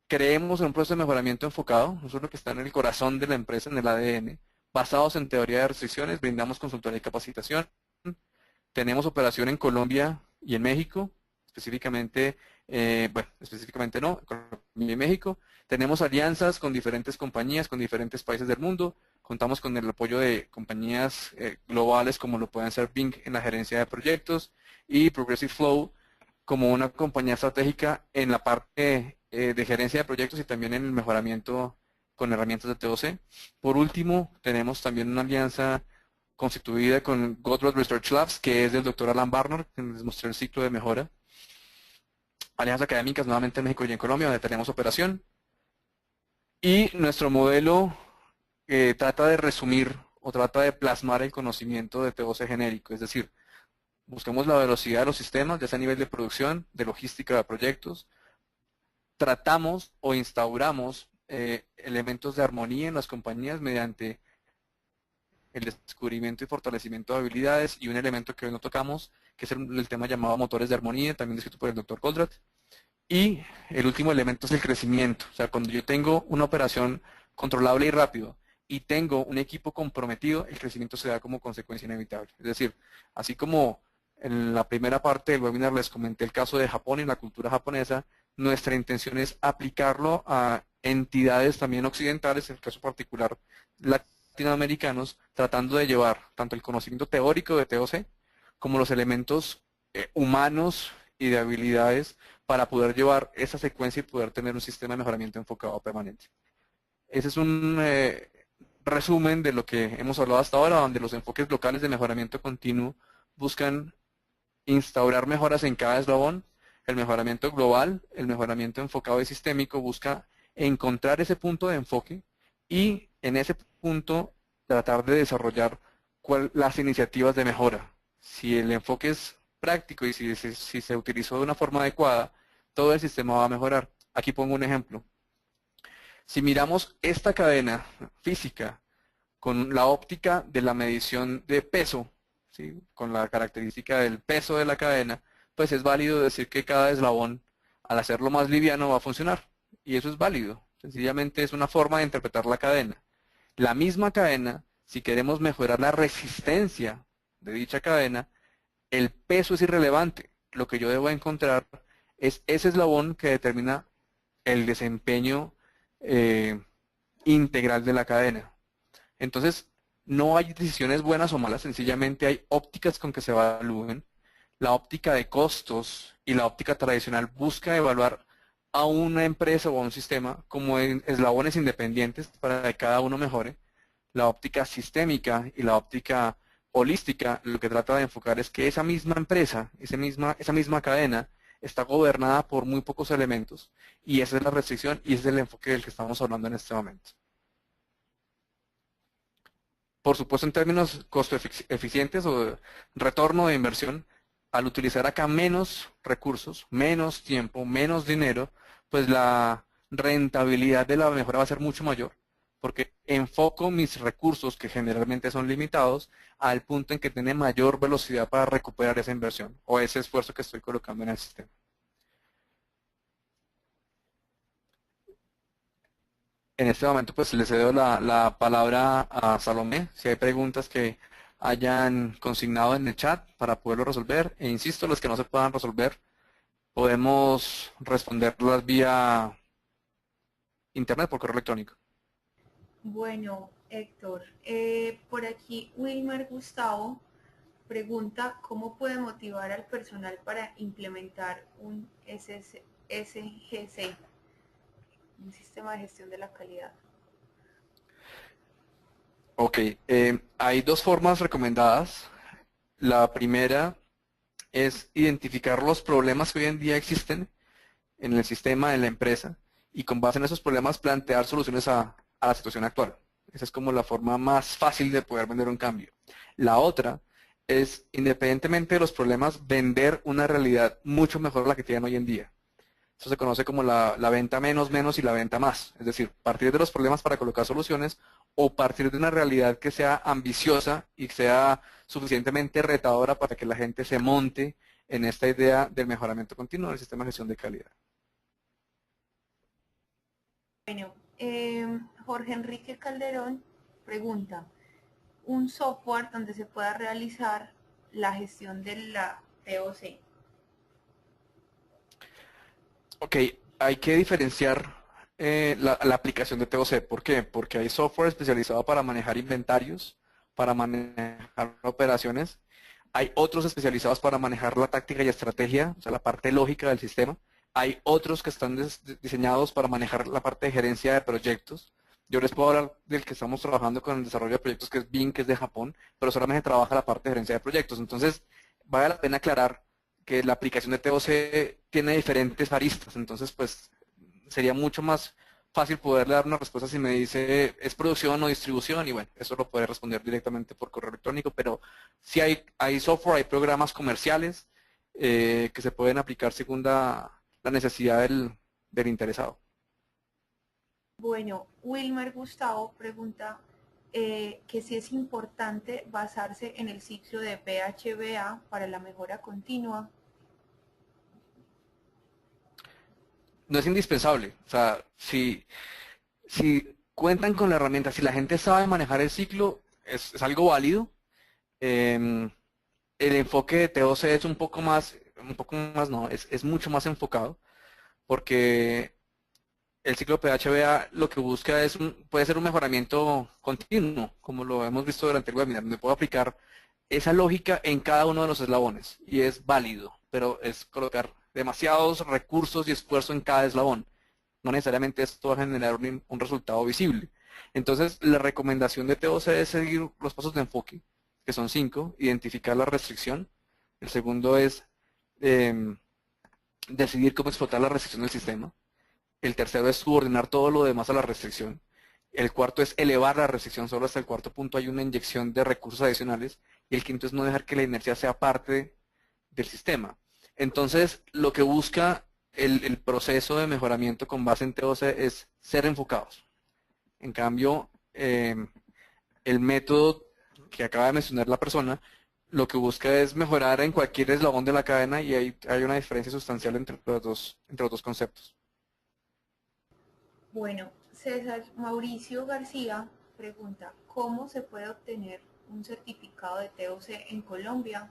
Creemos en un proceso de mejoramiento enfocado, eso es lo que está en el corazón de la empresa, en el ADN, basados en teoría de restricciones, brindamos consultoría y capacitación. Tenemos operación en Colombia y en México, específicamente, bueno, específicamente no, Colombia y México. Tenemos alianzas con diferentes compañías, con diferentes países del mundo. Contamos con el apoyo de compañías globales como lo pueden ser Bing en la gerencia de proyectos y Progressive Flow como una compañía estratégica en la parte de gerencia de proyectos y también en el mejoramiento con herramientas de T2C. Por último, tenemos también una alianza constituida con Godrod Research Labs, que es del doctor Alan Barnard, que les mostré el ciclo de mejora. Alianzas académicas nuevamente en México y en Colombia, donde tenemos operación. Y nuestro modelo trata de resumir o trata de plasmar el conocimiento de T2C genérico, es decir, buscamos la velocidad de los sistemas, ya sea a nivel de producción, de logística de proyectos. Tratamos o instauramos elementos de armonía en las compañías mediante el descubrimiento y fortalecimiento de habilidades y un elemento que hoy no tocamos, que es el tema llamado motores de armonía, también descrito por el doctor Goldratt. Y el último elemento es el crecimiento. O sea, cuando yo tengo una operación controlable y rápido y tengo un equipo comprometido, el crecimiento se da como consecuencia inevitable. Es decir, así como en la primera parte del webinar les comenté el caso de Japón y la cultura japonesa, nuestra intención es aplicarlo a entidades también occidentales, en el caso particular latinoamericanos, tratando de llevar tanto el conocimiento teórico de T2C como los elementos humanos y de habilidades para poder llevar esa secuencia y poder tener un sistema de mejoramiento enfocado permanente. Ese es un resumen de lo que hemos hablado hasta ahora, donde los enfoques locales de mejoramiento continuo buscan instaurar mejoras en cada eslabón. El mejoramiento global, el mejoramiento enfocado y sistémico busca encontrar ese punto de enfoque y en ese punto tratar de desarrollar las iniciativas de mejora. Si el enfoque es práctico y si se utilizó de una forma adecuada, todo el sistema va a mejorar. Aquí pongo un ejemplo. Si miramos esta cadena física con la óptica de la medición de peso, ¿sí?, con la característica del peso de la cadena, pues es válido decir que cada eslabón, al hacerlo más liviano, va a funcionar. Y eso es válido. Sencillamente es una forma de interpretar la cadena. La misma cadena, si queremos mejorar la resistencia de dicha cadena, el peso es irrelevante. Lo que yo debo encontrar es ese eslabón que determina el desempeño integral de la cadena. Entonces, no hay decisiones buenas o malas, sencillamente hay ópticas con que se evalúen. La óptica de costos y la óptica tradicional busca evaluar a una empresa o a un sistema como en eslabones independientes para que cada uno mejore. La óptica sistémica y la óptica holística lo que trata de enfocar es que esa misma empresa, esa misma cadena, está gobernada por muy pocos elementos y esa es la restricción y ese es el enfoque del que estamos hablando en este momento. Por supuesto, en términos costo eficientes o retorno de inversión, al utilizar acá menos recursos, menos tiempo, menos dinero, pues la rentabilidad de la mejora va a ser mucho mayor, porque enfoco mis recursos, que generalmente son limitados, al punto en que tiene mayor velocidad para recuperar esa inversión o ese esfuerzo que estoy colocando en el sistema. En este momento pues le cedo la palabra a Salomé, si hay preguntas que hayan consignado en el chat para poderlo resolver, e insisto, los que no se puedan resolver, podemos responderlas vía internet por correo electrónico.
Bueno, Héctor, por aquí Wilmer Gustavo pregunta cómo puede motivar al personal para implementar un SGC, un sistema de gestión de la calidad.
Ok, hay dos formas recomendadas. La primera es identificar los problemas que hoy en día existen en el sistema, en la empresa, y con base en esos problemas plantear soluciones a la situación actual. Esa es como la forma más fácil de poder vender un cambio. La otra es, independientemente de los problemas, vender una realidad mucho mejor a la que tienen hoy en día. Eso se conoce como la venta menos menos y la venta más. Es decir, partir de los problemas para colocar soluciones o partir de una realidad que sea ambiciosa y que sea suficientemente retadora para que la gente se monte en esta idea del mejoramiento continuo del sistema de gestión de calidad.
Bueno, Jorge Enrique Calderón pregunta, un software donde se pueda realizar la gestión de la TOC.
Ok, hay que diferenciar la aplicación de TOC. ¿Por qué? Porque hay software especializado para manejar inventarios, para manejar operaciones. Hay otros especializados para manejar la táctica y estrategia, o sea, la parte lógica del sistema. Hay otros que están diseñados para manejar la parte de gerencia de proyectos. Yo les puedo hablar del que estamos trabajando con el desarrollo de proyectos, que es BIM, que es de Japón, pero solamente trabaja la parte de gerencia de proyectos. Entonces, vale la pena aclarar que la aplicación de TOC tiene diferentes aristas. Entonces, pues, sería mucho más fácil poderle dar una respuesta si me dice es producción o distribución, y bueno, eso lo puede responder directamente por correo electrónico, pero sí hay software, hay programas comerciales que se pueden aplicar según la necesidad del interesado.
Bueno, Wilmer Gustavo pregunta que si es importante basarse en el ciclo de PHBA para la mejora continua.
No es indispensable, o sea, si cuentan con la herramienta, si la gente sabe manejar el ciclo, es algo válido. El enfoque de TOC es un poco más no, es mucho más enfocado, porque el ciclo PHBA lo que busca es puede ser un mejoramiento continuo, como lo hemos visto durante el webinar, donde puedo aplicar esa lógica en cada uno de los eslabones, y es válido, pero es colocar demasiados recursos y esfuerzo en cada eslabón. No necesariamente esto va a generar un resultado visible. Entonces, la recomendación de TOC es seguir los pasos de enfoque, que son 5, identificar la restricción. El segundo es decidir cómo explotar la restricción del sistema. El tercero es subordinar todo lo demás a la restricción. El cuarto es elevar la restricción, solo hasta el cuarto punto hay una inyección de recursos adicionales. Y el quinto es no dejar que la inercia sea parte del sistema. Entonces, lo que busca el proceso de mejoramiento con base en TOC es ser enfocados. En cambio, el método que acaba de mencionar la persona, lo que busca es mejorar en cualquier eslabón de la cadena, y hay una diferencia sustancial entre los dos conceptos.
Bueno, César Mauricio García pregunta, ¿cómo se puede obtener un certificado de TOC en Colombia?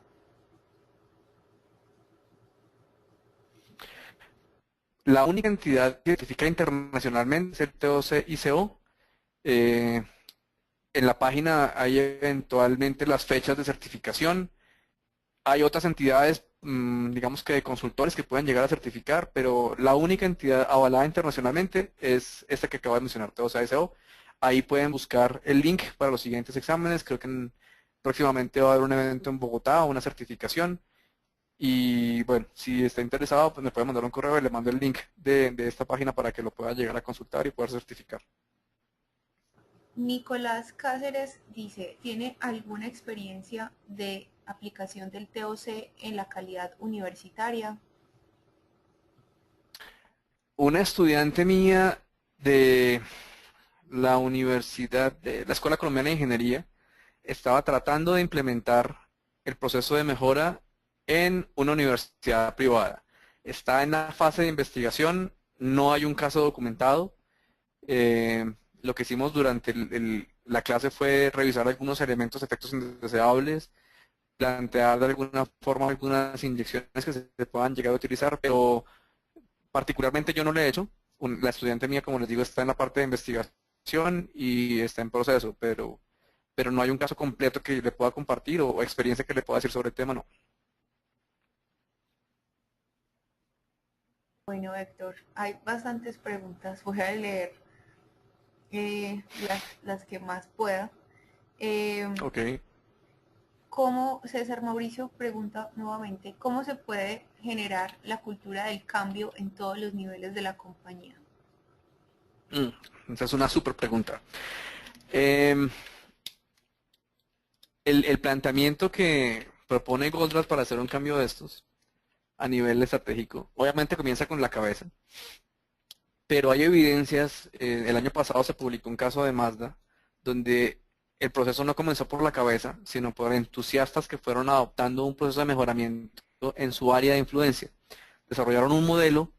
La única entidad que certifica internacionalmente es el TOC ICO. En la página hay eventualmente las fechas de certificación. Hay otras entidades, digamos que de consultores, que pueden llegar a certificar, pero la única entidad avalada internacionalmente es esta que acabo de mencionar, TOC ICO. Ahí pueden buscar el link para los siguientes exámenes. Creo que próximamente va a haber un evento en Bogotá, una certificación. Y bueno, si está interesado, pues me puede mandar un correo y le mando el link de esta página para que lo pueda llegar a consultar y poder certificar.
Nicolás Cáceres dice, ¿tiene alguna experiencia de aplicación del TOC en la calidad universitaria?
Una estudiante mía de la universidad, de la Escuela Colombiana de Ingeniería, estaba tratando de implementar el proceso de mejora en una universidad privada. Está en la fase de investigación, no hay un caso documentado. Lo que hicimos durante la clase fue revisar algunos elementos, efectos indeseables, plantear de alguna forma algunas inyecciones que se puedan llegar a utilizar, pero particularmente yo no lo he hecho. La estudiante mía, como les digo, está en la parte de investigación y está en proceso, pero no hay un caso completo que le pueda compartir o experiencia que le pueda decir sobre el tema, no.
Bueno, Héctor, hay bastantes preguntas. Voy a leer las que más pueda.
Ok.
¿Cómo, César Mauricio pregunta nuevamente, cómo se puede generar la cultura del cambio en todos los niveles de la compañía?
Esa es una súper pregunta. El planteamiento que propone Goldratt para hacer un cambio de estos a nivel estratégico, obviamente comienza con la cabeza, pero hay evidencias, el año pasado se publicó un caso de Mazda, donde el proceso no comenzó por la cabeza, sino por entusiastas que fueron adoptando un proceso de mejoramiento en su área de influencia. Desarrollaron un modelo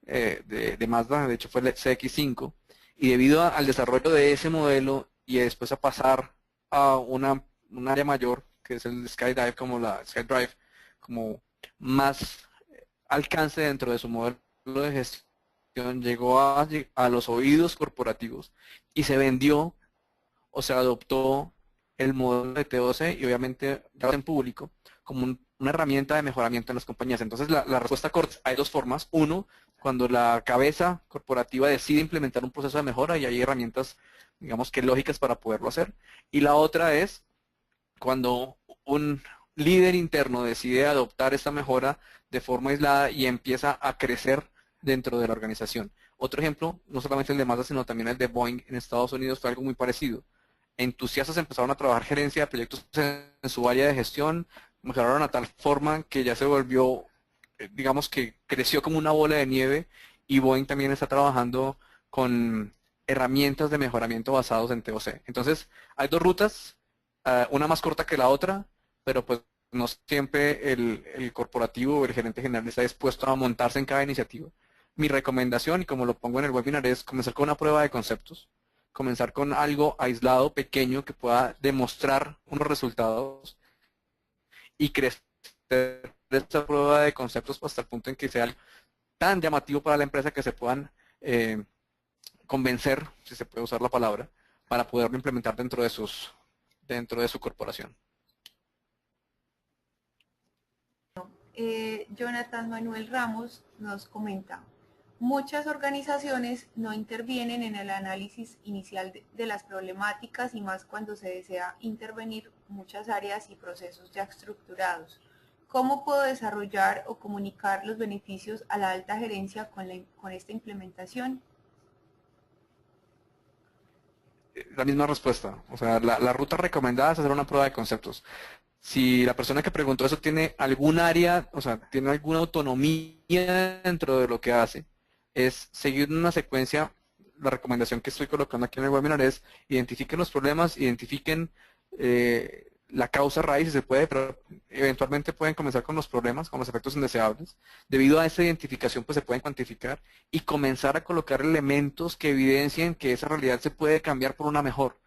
de Mazda, de hecho fue el CX5, y debido al desarrollo de ese modelo y después a pasar a un área mayor, que es el SkyDrive, como más alcance dentro de su modelo de gestión, llegó a los oídos corporativos y se vendió o se adoptó el modelo de TOC y obviamente ya en público como una herramienta de mejoramiento en las compañías. Entonces la respuesta corta, hay dos formas. Uno, cuando la cabeza corporativa decide implementar un proceso de mejora y hay herramientas, digamos que lógicas para poderlo hacer. Y la otra es cuando un líder interno decide adoptar esta mejora de forma aislada y empieza a crecer dentro de la organización. Otro ejemplo, no solamente el de Mazda, sino también el de Boeing en Estados Unidos fue algo muy parecido. Entusiastas empezaron a trabajar gerencia de proyectos en su área de gestión, mejoraron a tal forma que ya se volvió, digamos que creció como una bola de nieve y Boeing también está trabajando con herramientas de mejoramiento basados en TOC. Entonces, hay dos rutas, una más corta que la otra, pero pues no siempre el corporativo o el gerente general está dispuesto a montarse en cada iniciativa. Mi recomendación, y como lo pongo en el webinar, es comenzar con una prueba de conceptos, comenzar con algo aislado, pequeño, que pueda demostrar unos resultados y crecer esta prueba de conceptos hasta el punto en que sea tan llamativo para la empresa que se puedan convencer, si se puede usar la palabra, para poderlo implementar dentro de su corporación.
Jonathan Manuel Ramos nos comenta, muchas organizaciones no intervienen en el análisis inicial de las problemáticas y más cuando se desea intervenir muchas áreas y procesos ya estructurados. ¿Cómo puedo desarrollar o comunicar los beneficios a la alta gerencia con esta implementación?
La misma respuesta. O sea, la ruta recomendada es hacer una prueba de conceptos. Si la persona que preguntó eso tiene algún área, o sea, tiene alguna autonomía dentro de lo que hace, es seguir una secuencia. La recomendación que estoy colocando aquí en el webinar es identifiquen los problemas, identifiquen la causa raíz, si se puede, pero eventualmente pueden comenzar con los problemas, con los efectos indeseables. Debido a esa identificación, pues se pueden cuantificar y comenzar a colocar elementos que evidencien que esa realidad se puede cambiar por una mejor.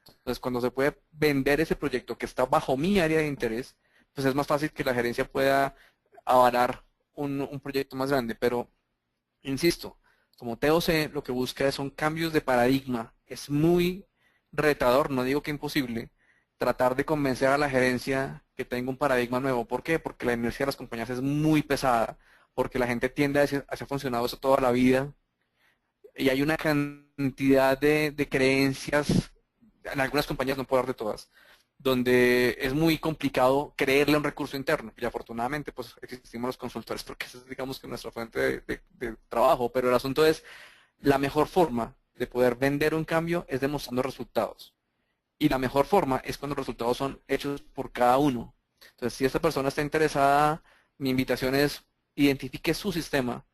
Entonces, cuando se puede vender ese proyecto que está bajo mi área de interés, pues es más fácil que la gerencia pueda avalar un proyecto más grande. Pero, insisto, como TOC lo que busca son cambios de paradigma. Es muy retador, no digo que imposible, tratar de convencer a la gerencia que tenga un paradigma nuevo. ¿Por qué? Porque la inercia de las compañías es muy pesada, porque la gente tiende a decir, así ha funcionado eso toda la vida, y hay una cantidad de creencias, en algunas compañías, no puedo hablar de todas, donde es muy complicado creerle a un recurso interno. Y afortunadamente, pues existimos los consultores porque esa es, digamos, que nuestra fuente de trabajo. Pero el asunto es, la mejor forma de poder vender un cambio es demostrando resultados. Y la mejor forma es cuando los resultados son hechos por cada uno. Entonces, si esta persona está interesada, mi invitación es identifique su sistema,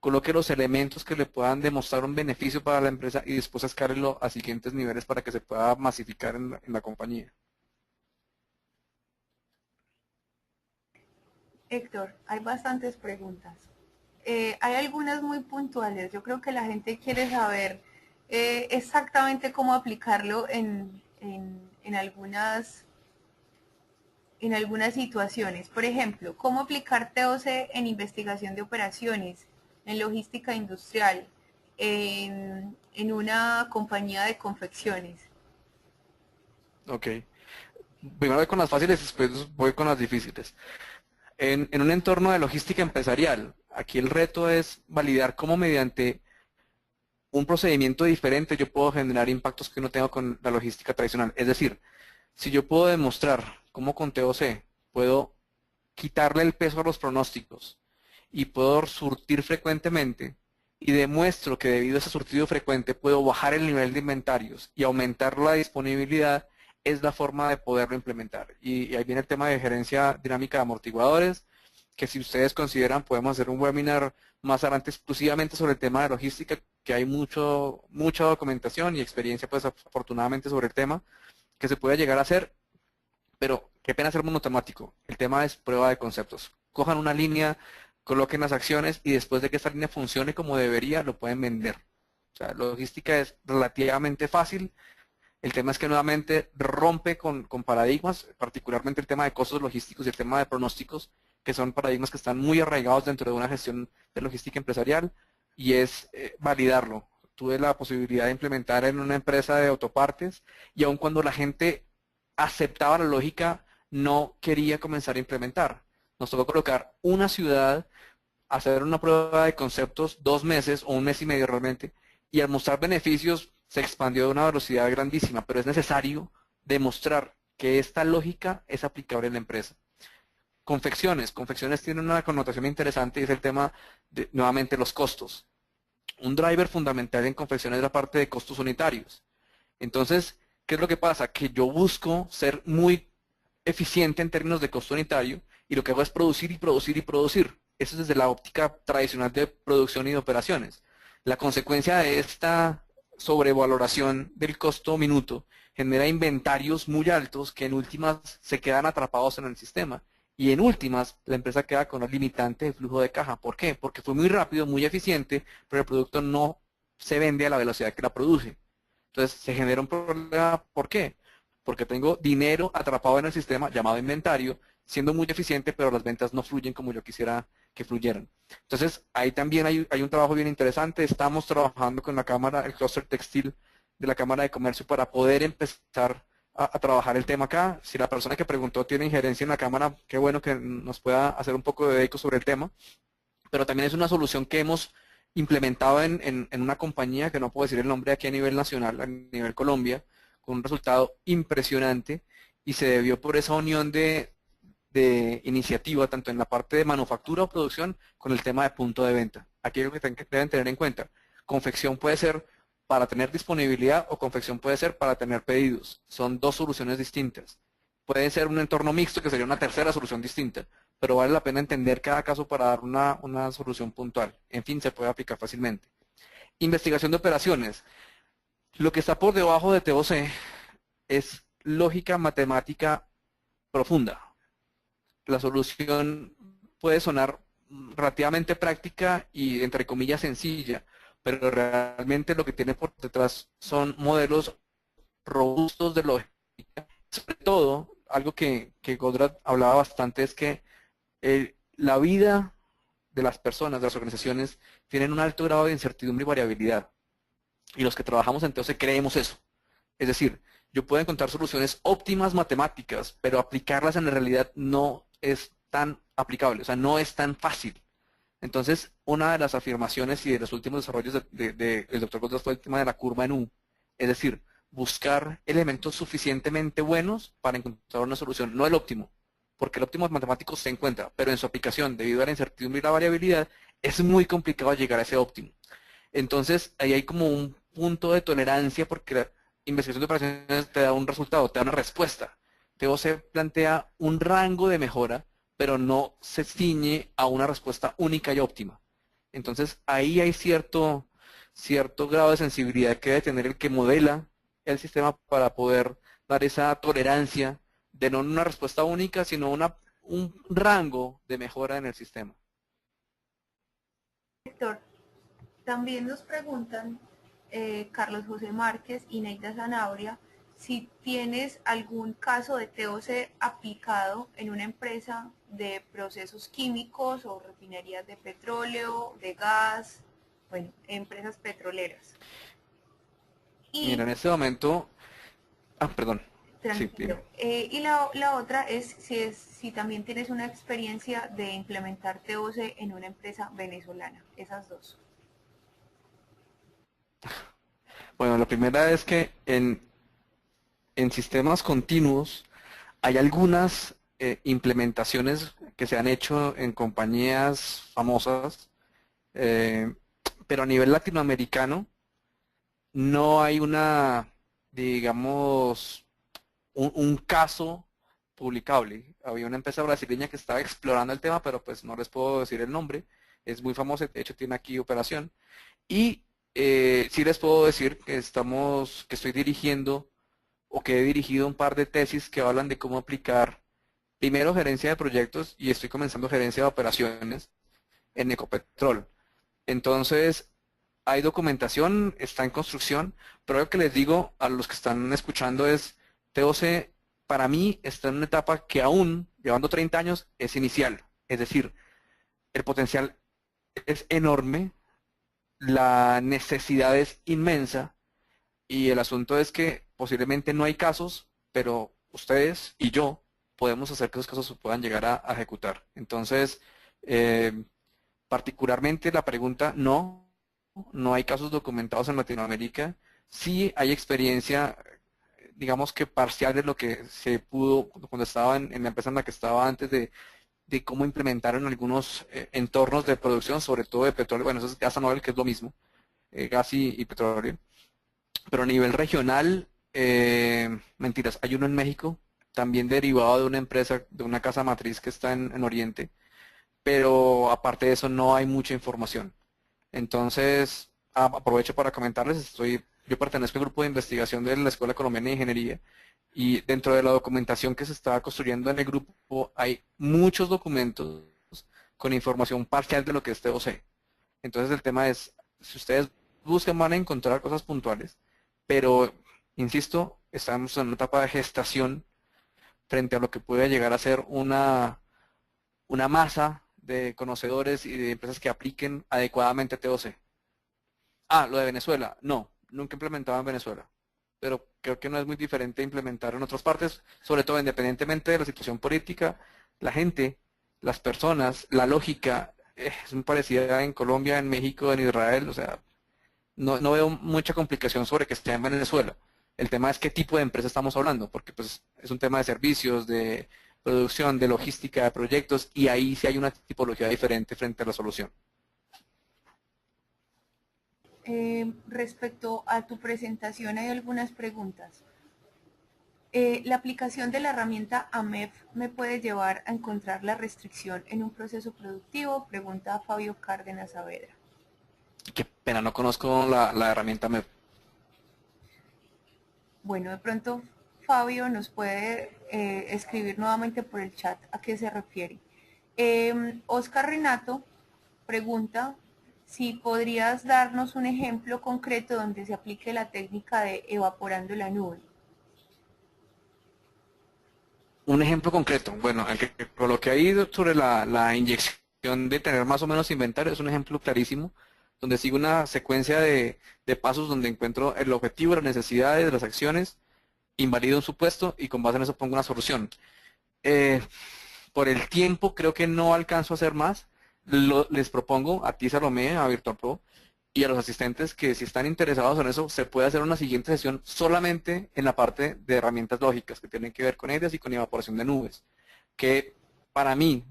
coloque los elementos que le puedan demostrar un beneficio para la empresa y después escálelo a siguientes niveles para que se pueda masificar en la compañía.
Héctor, hay bastantes preguntas. Hay algunas muy puntuales. Yo creo que la gente quiere saber exactamente cómo aplicarlo en algunas situaciones. Por ejemplo, cómo aplicar TOC en investigación de operaciones, en logística industrial, en una compañía de confecciones.
Ok. Primero voy con las fáciles y después voy con las difíciles. En un entorno de logística empresarial, aquí el reto es validar cómo mediante un procedimiento diferente yo puedo generar impactos que no tengo con la logística tradicional. Es decir, si yo puedo demostrar cómo con TOC puedo quitarle el peso a los pronósticos y puedo surtir frecuentemente y demuestro que debido a ese surtido frecuente puedo bajar el nivel de inventarios y aumentar la disponibilidad, es la forma de poderlo implementar. Y ahí viene el tema de gerencia dinámica de amortiguadores, que si ustedes consideran podemos hacer un webinar más adelante exclusivamente sobre el tema de logística, que hay mucha documentación y experiencia pues afortunadamente sobre el tema, que se puede llegar a hacer, pero qué pena ser monotemático. El tema es prueba de conceptos. Cojan una línea, coloquen las acciones y después de que esta línea funcione como debería, lo pueden vender. O sea, la logística es relativamente fácil. El tema es que nuevamente rompe con paradigmas, particularmente el tema de costos logísticos y el tema de pronósticos, que son paradigmas que están muy arraigados dentro de una gestión de logística empresarial, y es validarlo. Tuve la posibilidad de implementar en una empresa de autopartes, y aun cuando la gente aceptaba la lógica, no quería comenzar a implementar. Nos tocó colocar una ciudad, hacer una prueba de conceptos 2 meses o 1 mes y medio realmente, y al mostrar beneficios se expandió de una velocidad grandísima, pero es necesario demostrar que esta lógica es aplicable en la empresa. Confecciones tienen una connotación interesante y es el tema de, nuevamente, los costos. Un driver fundamental en confecciones es la parte de costos unitarios. Entonces, ¿qué es lo que pasa? Que yo busco ser muy eficiente en términos de costo unitario y lo que hago es producir y producir y producir. Eso es desde la óptica tradicional de producción y de operaciones. La consecuencia de esta sobrevaloración del costo minuto genera inventarios muy altos que en últimas se quedan atrapados en el sistema. Y en últimas, la empresa queda con un limitante de flujo de caja. ¿Por qué? Porque fue muy rápido, muy eficiente, pero el producto no se vende a la velocidad que la produce. Entonces se genera un problema. ¿Por qué? Porque tengo dinero atrapado en el sistema llamado inventario, siendo muy eficiente, pero las ventas no fluyen como yo quisiera que fluyeran. Entonces, ahí también hay un trabajo bien interesante. Estamos trabajando con la Cámara, el clúster textil de la Cámara de Comercio para poder empezar a trabajar el tema acá. Si la persona que preguntó tiene injerencia en la Cámara, qué bueno que nos pueda hacer un poco de eco sobre el tema. Pero también es una solución que hemos implementado en una compañía, que no puedo decir el nombre aquí a nivel nacional, a nivel Colombia, con un resultado impresionante y se debió por esa unión de iniciativa, tanto en la parte de manufactura o producción, con el tema de punto de venta. Aquí es lo que deben tener en cuenta. Confección puede ser para tener disponibilidad o confección puede ser para tener pedidos. Son 2 soluciones distintas. Puede ser un entorno mixto, que sería una tercera solución distinta, pero vale la pena entender cada caso para dar una solución puntual. En fin, se puede aplicar fácilmente. Investigación de operaciones. Lo que está por debajo de TOC es lógica matemática profunda. La solución puede sonar relativamente práctica y entre comillas sencilla, pero realmente lo que tiene por detrás son modelos robustos de lógica. Sobre todo, algo que Goldratt hablaba bastante es que la vida de las personas, de las organizaciones, tienen un alto grado de incertidumbre y variabilidad. Y los que trabajamos en TOC creemos eso. Es decir, yo puedo encontrar soluciones óptimas matemáticas, pero aplicarlas en la realidad no es tan aplicable, o sea, no es tan fácil. Entonces, una de las afirmaciones y de los últimos desarrollos del doctor Goldberg fue el tema de la curva en U. Es decir, buscar elementos suficientemente buenos para encontrar una solución, no el óptimo, porque el óptimo matemático se encuentra, pero en su aplicación, debido a la incertidumbre y la variabilidad, es muy complicado llegar a ese óptimo. Entonces, ahí hay como un punto de tolerancia porque la investigación de operaciones te da un resultado, te da una respuesta. TOC plantea un rango de mejora, pero no se ciñe a una respuesta única y óptima. Entonces, ahí hay cierto grado de sensibilidad que debe tener el que modela el sistema para poder dar esa tolerancia de no una respuesta única, sino un rango de mejora en el sistema.
Héctor, también nos preguntan Carlos José Márquez y Neida Zanabria si tienes algún caso de TOC aplicado en una empresa de procesos químicos o refinerías de petróleo, de gas, bueno, empresas petroleras.
Mira, en este momento... perdón.
Tranquilo. Sí, y la otra es si también tienes una experiencia de implementar TOC en una empresa venezolana. Esas dos.
Bueno, la primera es que en sistemas continuos hay algunas implementaciones que se han hecho en compañías famosas, pero a nivel latinoamericano no hay digamos, un caso publicable. Había una empresa brasileña que estaba explorando el tema, pero pues no les puedo decir el nombre. Es muy famosa, de hecho tiene aquí operación. Y sí les puedo decir que estoy dirigiendo o que he dirigido un par de tesis que hablan de cómo aplicar primero gerencia de proyectos y estoy comenzando gerencia de operaciones en Ecopetrol. Entonces, hay documentación, está en construcción, pero lo que les digo a los que están escuchando es, TOC para mí está en una etapa que aún, llevando 30 años, es inicial. Es decir, el potencial es enorme, la necesidad es inmensa y el asunto es que posiblemente no hay casos, pero ustedes y yo podemos hacer que esos casos se puedan llegar a ejecutar. Entonces, particularmente la pregunta, no hay casos documentados en Latinoamérica. Sí hay experiencia, digamos que parcial de lo que se pudo cuando estaba en la empresa en la que estaba antes de cómo implementaron algunos entornos de producción, sobre todo de petróleo. Bueno, eso es gas Novel, que es lo mismo, gas y petróleo. Pero a nivel regional, mentiras, hay uno en México, también derivado de una empresa, de una casa matriz que está en Oriente, pero aparte de eso no hay mucha información. Entonces, aprovecho para comentarles, yo pertenezco al grupo de investigación de la Escuela Colombiana de Ingeniería y dentro de la documentación que se está construyendo en el grupo hay muchos documentos con información parcial de lo que es TOC. Entonces el tema es, si ustedes buscan van a encontrar cosas puntuales, pero, insisto, estamos en una etapa de gestación frente a lo que puede llegar a ser una masa de conocedores y de empresas que apliquen adecuadamente TOC. Lo de Venezuela, no, nunca he implementado en Venezuela, pero creo que no es muy diferente implementar en otras partes, sobre todo independientemente de la situación política, la gente, las personas, la lógica es muy parecida en Colombia, en México, en Israel, o sea, no veo mucha complicación sobre que esté en Venezuela. El tema es qué tipo de empresa estamos hablando, porque pues es un tema de servicios, de producción, de logística, de proyectos, y ahí sí hay una tipología diferente frente a la solución.
Respecto a tu presentación hay algunas preguntas. ¿La aplicación de la herramienta AMEF me puede llevar a encontrar la restricción en un proceso productivo? Pregunta Fabio Cárdenas Saavedra.
Qué pena, no conozco la herramienta AMEF.
Bueno, de pronto Fabio nos puede escribir nuevamente por el chat a qué se refiere. Oscar Renato pregunta si podrías darnos un ejemplo concreto donde se aplique la técnica de evaporando la nube.
Un ejemplo concreto, bueno, por lo que hay sobre la inyección de tener más o menos inventario, es un ejemplo clarísimo, donde sigo una secuencia de pasos donde encuentro el objetivo, las necesidades, las acciones, invalido un supuesto y con base en eso pongo una solución. Por el tiempo creo que no alcanzo a hacer más. les propongo a ti, Salomé, a Virtual Pro, y a los asistentes que si están interesados en eso, se puede hacer una siguiente sesión solamente en la parte de herramientas lógicas que tienen que ver con ellas y con evaporación de nubes, que para mí,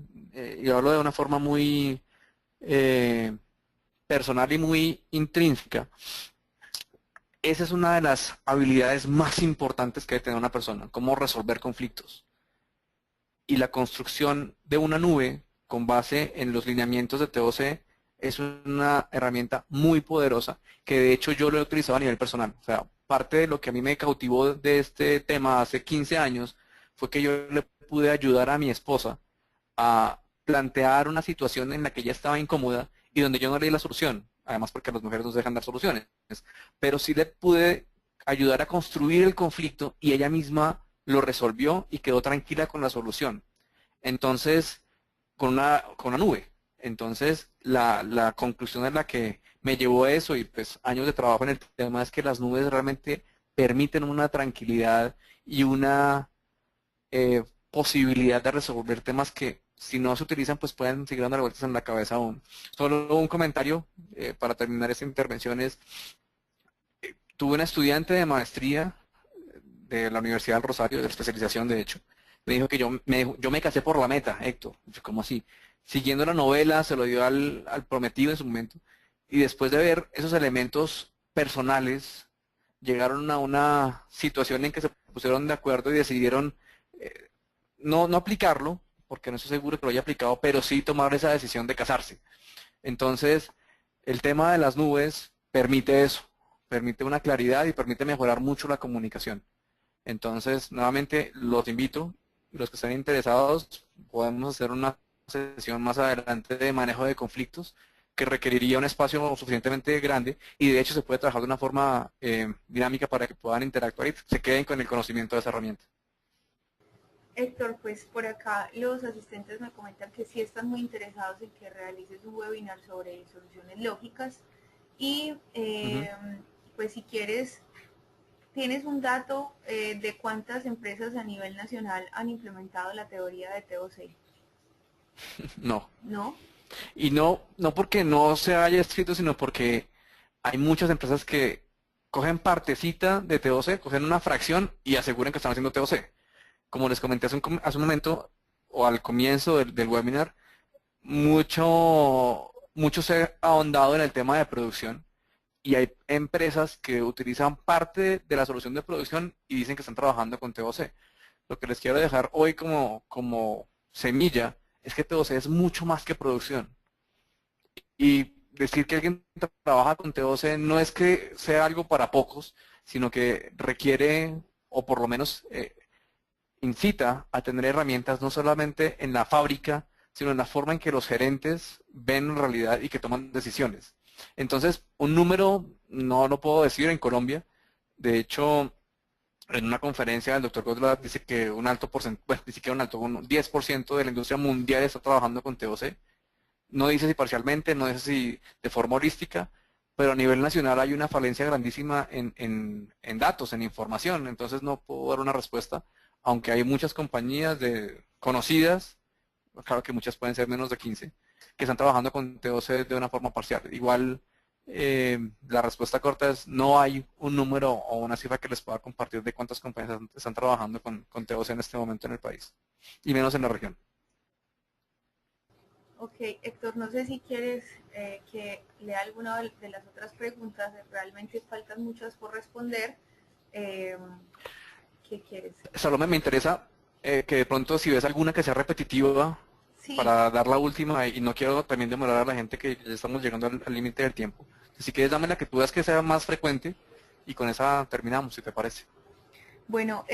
yo hablo de una forma muy personal y muy intrínseca, esa es una de las habilidades más importantes que debe tener una persona, cómo resolver conflictos. Y la construcción de una nube con base en los lineamientos de TOC es una herramienta muy poderosa que de hecho yo lo he utilizado a nivel personal. O sea, parte de lo que a mí me cautivó de este tema hace 15 años fue que yo le pude ayudar a mi esposa a plantear una situación en la que ella estaba incómoda y donde yo no le di la solución. Además porque las mujeres nos dejan dar soluciones. Pero sí le pude ayudar a construir el conflicto y ella misma lo resolvió y quedó tranquila con la solución. Entonces, con una nube. Entonces, la conclusión en la que me llevó a eso y pues años de trabajo en el tema es que las nubes realmente permiten una tranquilidad y una posibilidad de resolver temas que si no se utilizan pues pueden seguir dando vueltas en la cabeza aún. Solo un comentario para terminar esta intervención es, tuve una estudiante de maestría de la Universidad del Rosario, de la especialización de hecho, me dijo que yo me casé por la meta, Héctor. Yo, ¿cómo así? Siguiendo la novela, se lo dio al prometido en su momento, y después de ver esos elementos personales, llegaron a una situación en que se pusieron de acuerdo y decidieron no aplicarlo, porque no estoy seguro que lo haya aplicado, pero sí tomar esa decisión de casarse. Entonces, el tema de las nubes permite eso, permite una claridad y permite mejorar mucho la comunicación. Entonces, nuevamente, los invito, los que estén interesados, podemos hacer una sesión más adelante de manejo de conflictos que requeriría un espacio suficientemente grande y de hecho se puede trabajar de una forma dinámica para que puedan interactuar y se queden con el conocimiento de esa herramienta.
Héctor, pues por acá los asistentes me comentan que sí están muy interesados en que realices un webinar sobre soluciones lógicas y pues si quieres, ¿tienes un dato de cuántas empresas a nivel nacional han implementado la teoría de TOC?
No.
¿No?
Y no porque no se haya escrito, sino porque hay muchas empresas que cogen partecita de TOC, cogen una fracción y aseguran que están haciendo TOC. Como les comenté hace un momento, o al comienzo del webinar, mucho se ha ahondado en el tema de producción y hay empresas que utilizan parte de la solución de producción y dicen que están trabajando con TOC. Lo que les quiero dejar hoy como semilla es que TOC es mucho más que producción. Y decir que alguien trabaja con TOC no es que sea algo para pocos, sino que requiere, o por lo menos incita a tener herramientas no solamente en la fábrica, sino en la forma en que los gerentes ven realidad y que toman decisiones. Entonces, un número no lo puedo decir en Colombia. De hecho, en una conferencia el doctor Goldblatt dice que un alto porcentaje, bueno, ni siquiera un alto, un 10% de la industria mundial está trabajando con TOC. No dice si parcialmente, no dice si de forma holística, pero a nivel nacional hay una falencia grandísima en datos, en información. Entonces no puedo dar una respuesta, aunque hay muchas compañías conocidas, claro que muchas pueden ser menos de 15, que están trabajando con TOC de una forma parcial. Igual la respuesta corta es no hay un número o una cifra que les pueda compartir de cuántas compañías están trabajando con TOC en este momento en el país, y menos en la región.
Ok, Héctor, no sé si quieres que lea alguna de las otras preguntas, realmente faltan muchas por responder. ¿Qué quieres?
Salomé, me interesa que de pronto si ves alguna que sea repetitiva,
Sí.
Para dar la última, y no quiero también demorar a la gente que ya estamos llegando al límite del tiempo. Si quieres, dame la que tú veas que sea más frecuente y con esa terminamos, si te parece.
Bueno,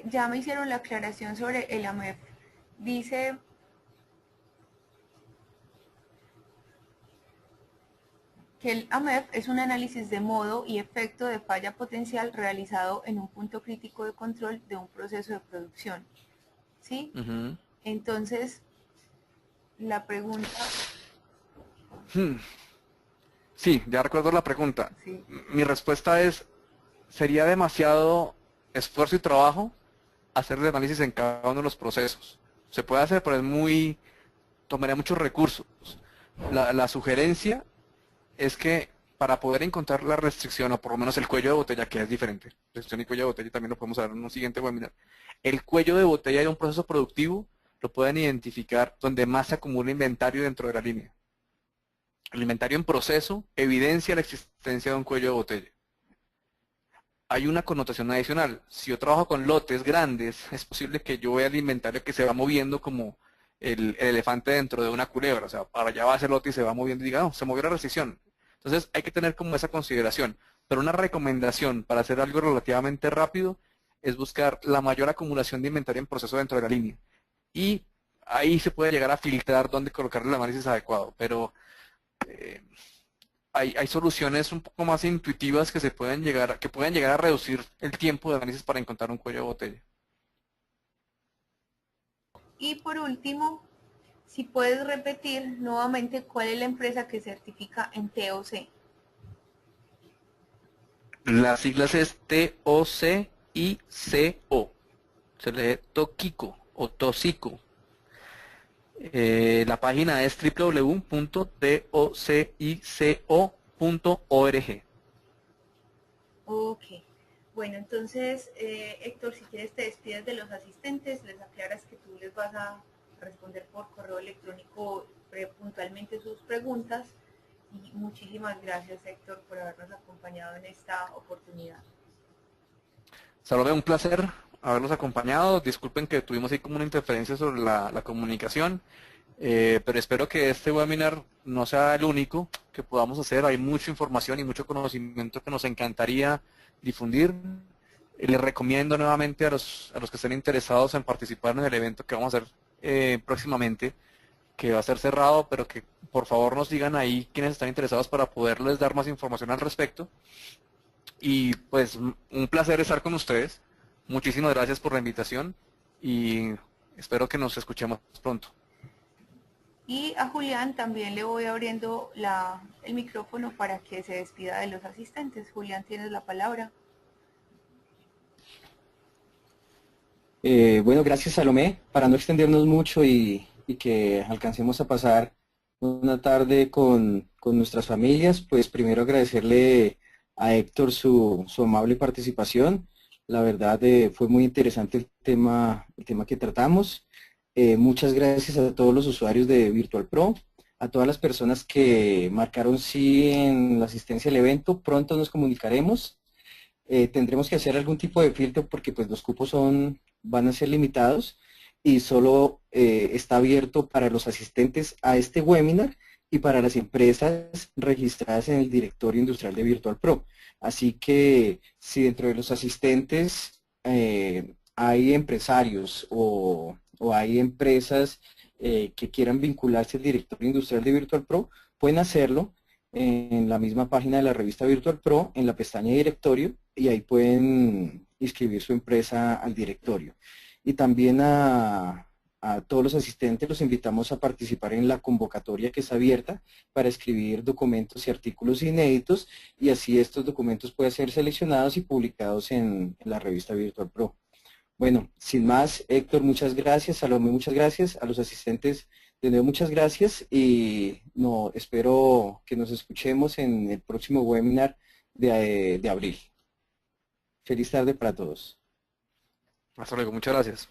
ya me hicieron la aclaración sobre el AMEF. Dice que el AMEF es un análisis de modo y efecto de falla potencial realizado en un punto crítico de control de un proceso de producción. ¿Sí? Entonces, la pregunta...
Sí, ya recuerdo la pregunta.
Sí.
Mi respuesta es, sería demasiado esfuerzo y trabajo hacer el análisis en cada uno de los procesos. Se puede hacer, pero tomaría muchos recursos. La sugerencia es que para poder encontrar la restricción, o por lo menos el cuello de botella, que es diferente, restricción y cuello de botella también lo podemos ver en un siguiente webinar, el cuello de botella de un proceso productivo lo pueden identificar donde más se acumula inventario dentro de la línea. El inventario en proceso evidencia la existencia de un cuello de botella. Hay una connotación adicional. Si yo trabajo con lotes grandes, es posible que yo vea el inventario que se va moviendo como el elefante dentro de una culebra. O sea, para allá va ese lote y se va moviendo y diga, no, se movió la restricción. Entonces hay que tener como esa consideración. Pero una recomendación para hacer algo relativamente rápido es buscar la mayor acumulación de inventario en proceso dentro de la línea. Y ahí se puede llegar a filtrar dónde colocar el análisis adecuado. Pero hay soluciones un poco más intuitivas que pueden llegar a reducir el tiempo de análisis para encontrar un cuello de botella.
Y por último, si puedes repetir nuevamente cuál es la empresa que certifica en TOC.
Las siglas es TOCICO. Se lee Toquico o Tocico. La página es www.tocico.org.
Ok. Bueno, entonces, Héctor, si quieres te despides de los asistentes, les aclaras que tú les vas a responder por correo electrónico puntualmente sus preguntas. Y muchísimas gracias, Héctor, por habernos acompañado en esta oportunidad.
Salomé, un placer haberlos acompañado. Disculpen que tuvimos ahí como una interferencia sobre la comunicación, pero espero que este webinar no sea el único que podamos hacer. Hay mucha información y mucho conocimiento que nos encantaría difundir. Les recomiendo nuevamente a los que estén interesados en participar en el evento que vamos a hacer próximamente, que va a ser cerrado, pero que por favor nos digan ahí quienes están interesados para poderles dar más información al respecto. Y pues un placer estar con ustedes. Muchísimas gracias por la invitación y espero que nos escuchemos pronto.
Y a Julián también le voy abriendo el micrófono para que se despida de los asistentes. Julián, tienes la palabra.
Bueno, gracias Salomé, para no extendernos mucho y que alcancemos a pasar una tarde con nuestras familias, pues primero agradecerle a Héctor su amable participación. La verdad fue muy interesante el tema que tratamos. Muchas gracias a todos los usuarios de Virtual Pro, a todas las personas que marcaron sí en la asistencia al evento. Pronto nos comunicaremos. Tendremos que hacer algún tipo de filtro porque pues los cupos van a ser limitados y solo está abierto para los asistentes a este webinar y para las empresas registradas en el directorio industrial de Virtual Pro. Así que si dentro de los asistentes hay empresarios o hay empresas que quieran vincularse al directorio industrial de Virtual Pro, pueden hacerlo en la misma página de la revista Virtual Pro, en la pestaña directorio, y ahí pueden inscribir su empresa al directorio. Y también a todos los asistentes los invitamos a participar en la convocatoria que está abierta para escribir documentos y artículos inéditos, y así estos documentos pueden ser seleccionados y publicados en la revista Virtual Pro. Bueno, sin más, Héctor, muchas gracias, Salomé, muchas gracias, a los asistentes de nuevo muchas gracias y espero que nos escuchemos en el próximo webinar de abril. Feliz tarde para todos.
Hasta luego, muchas gracias.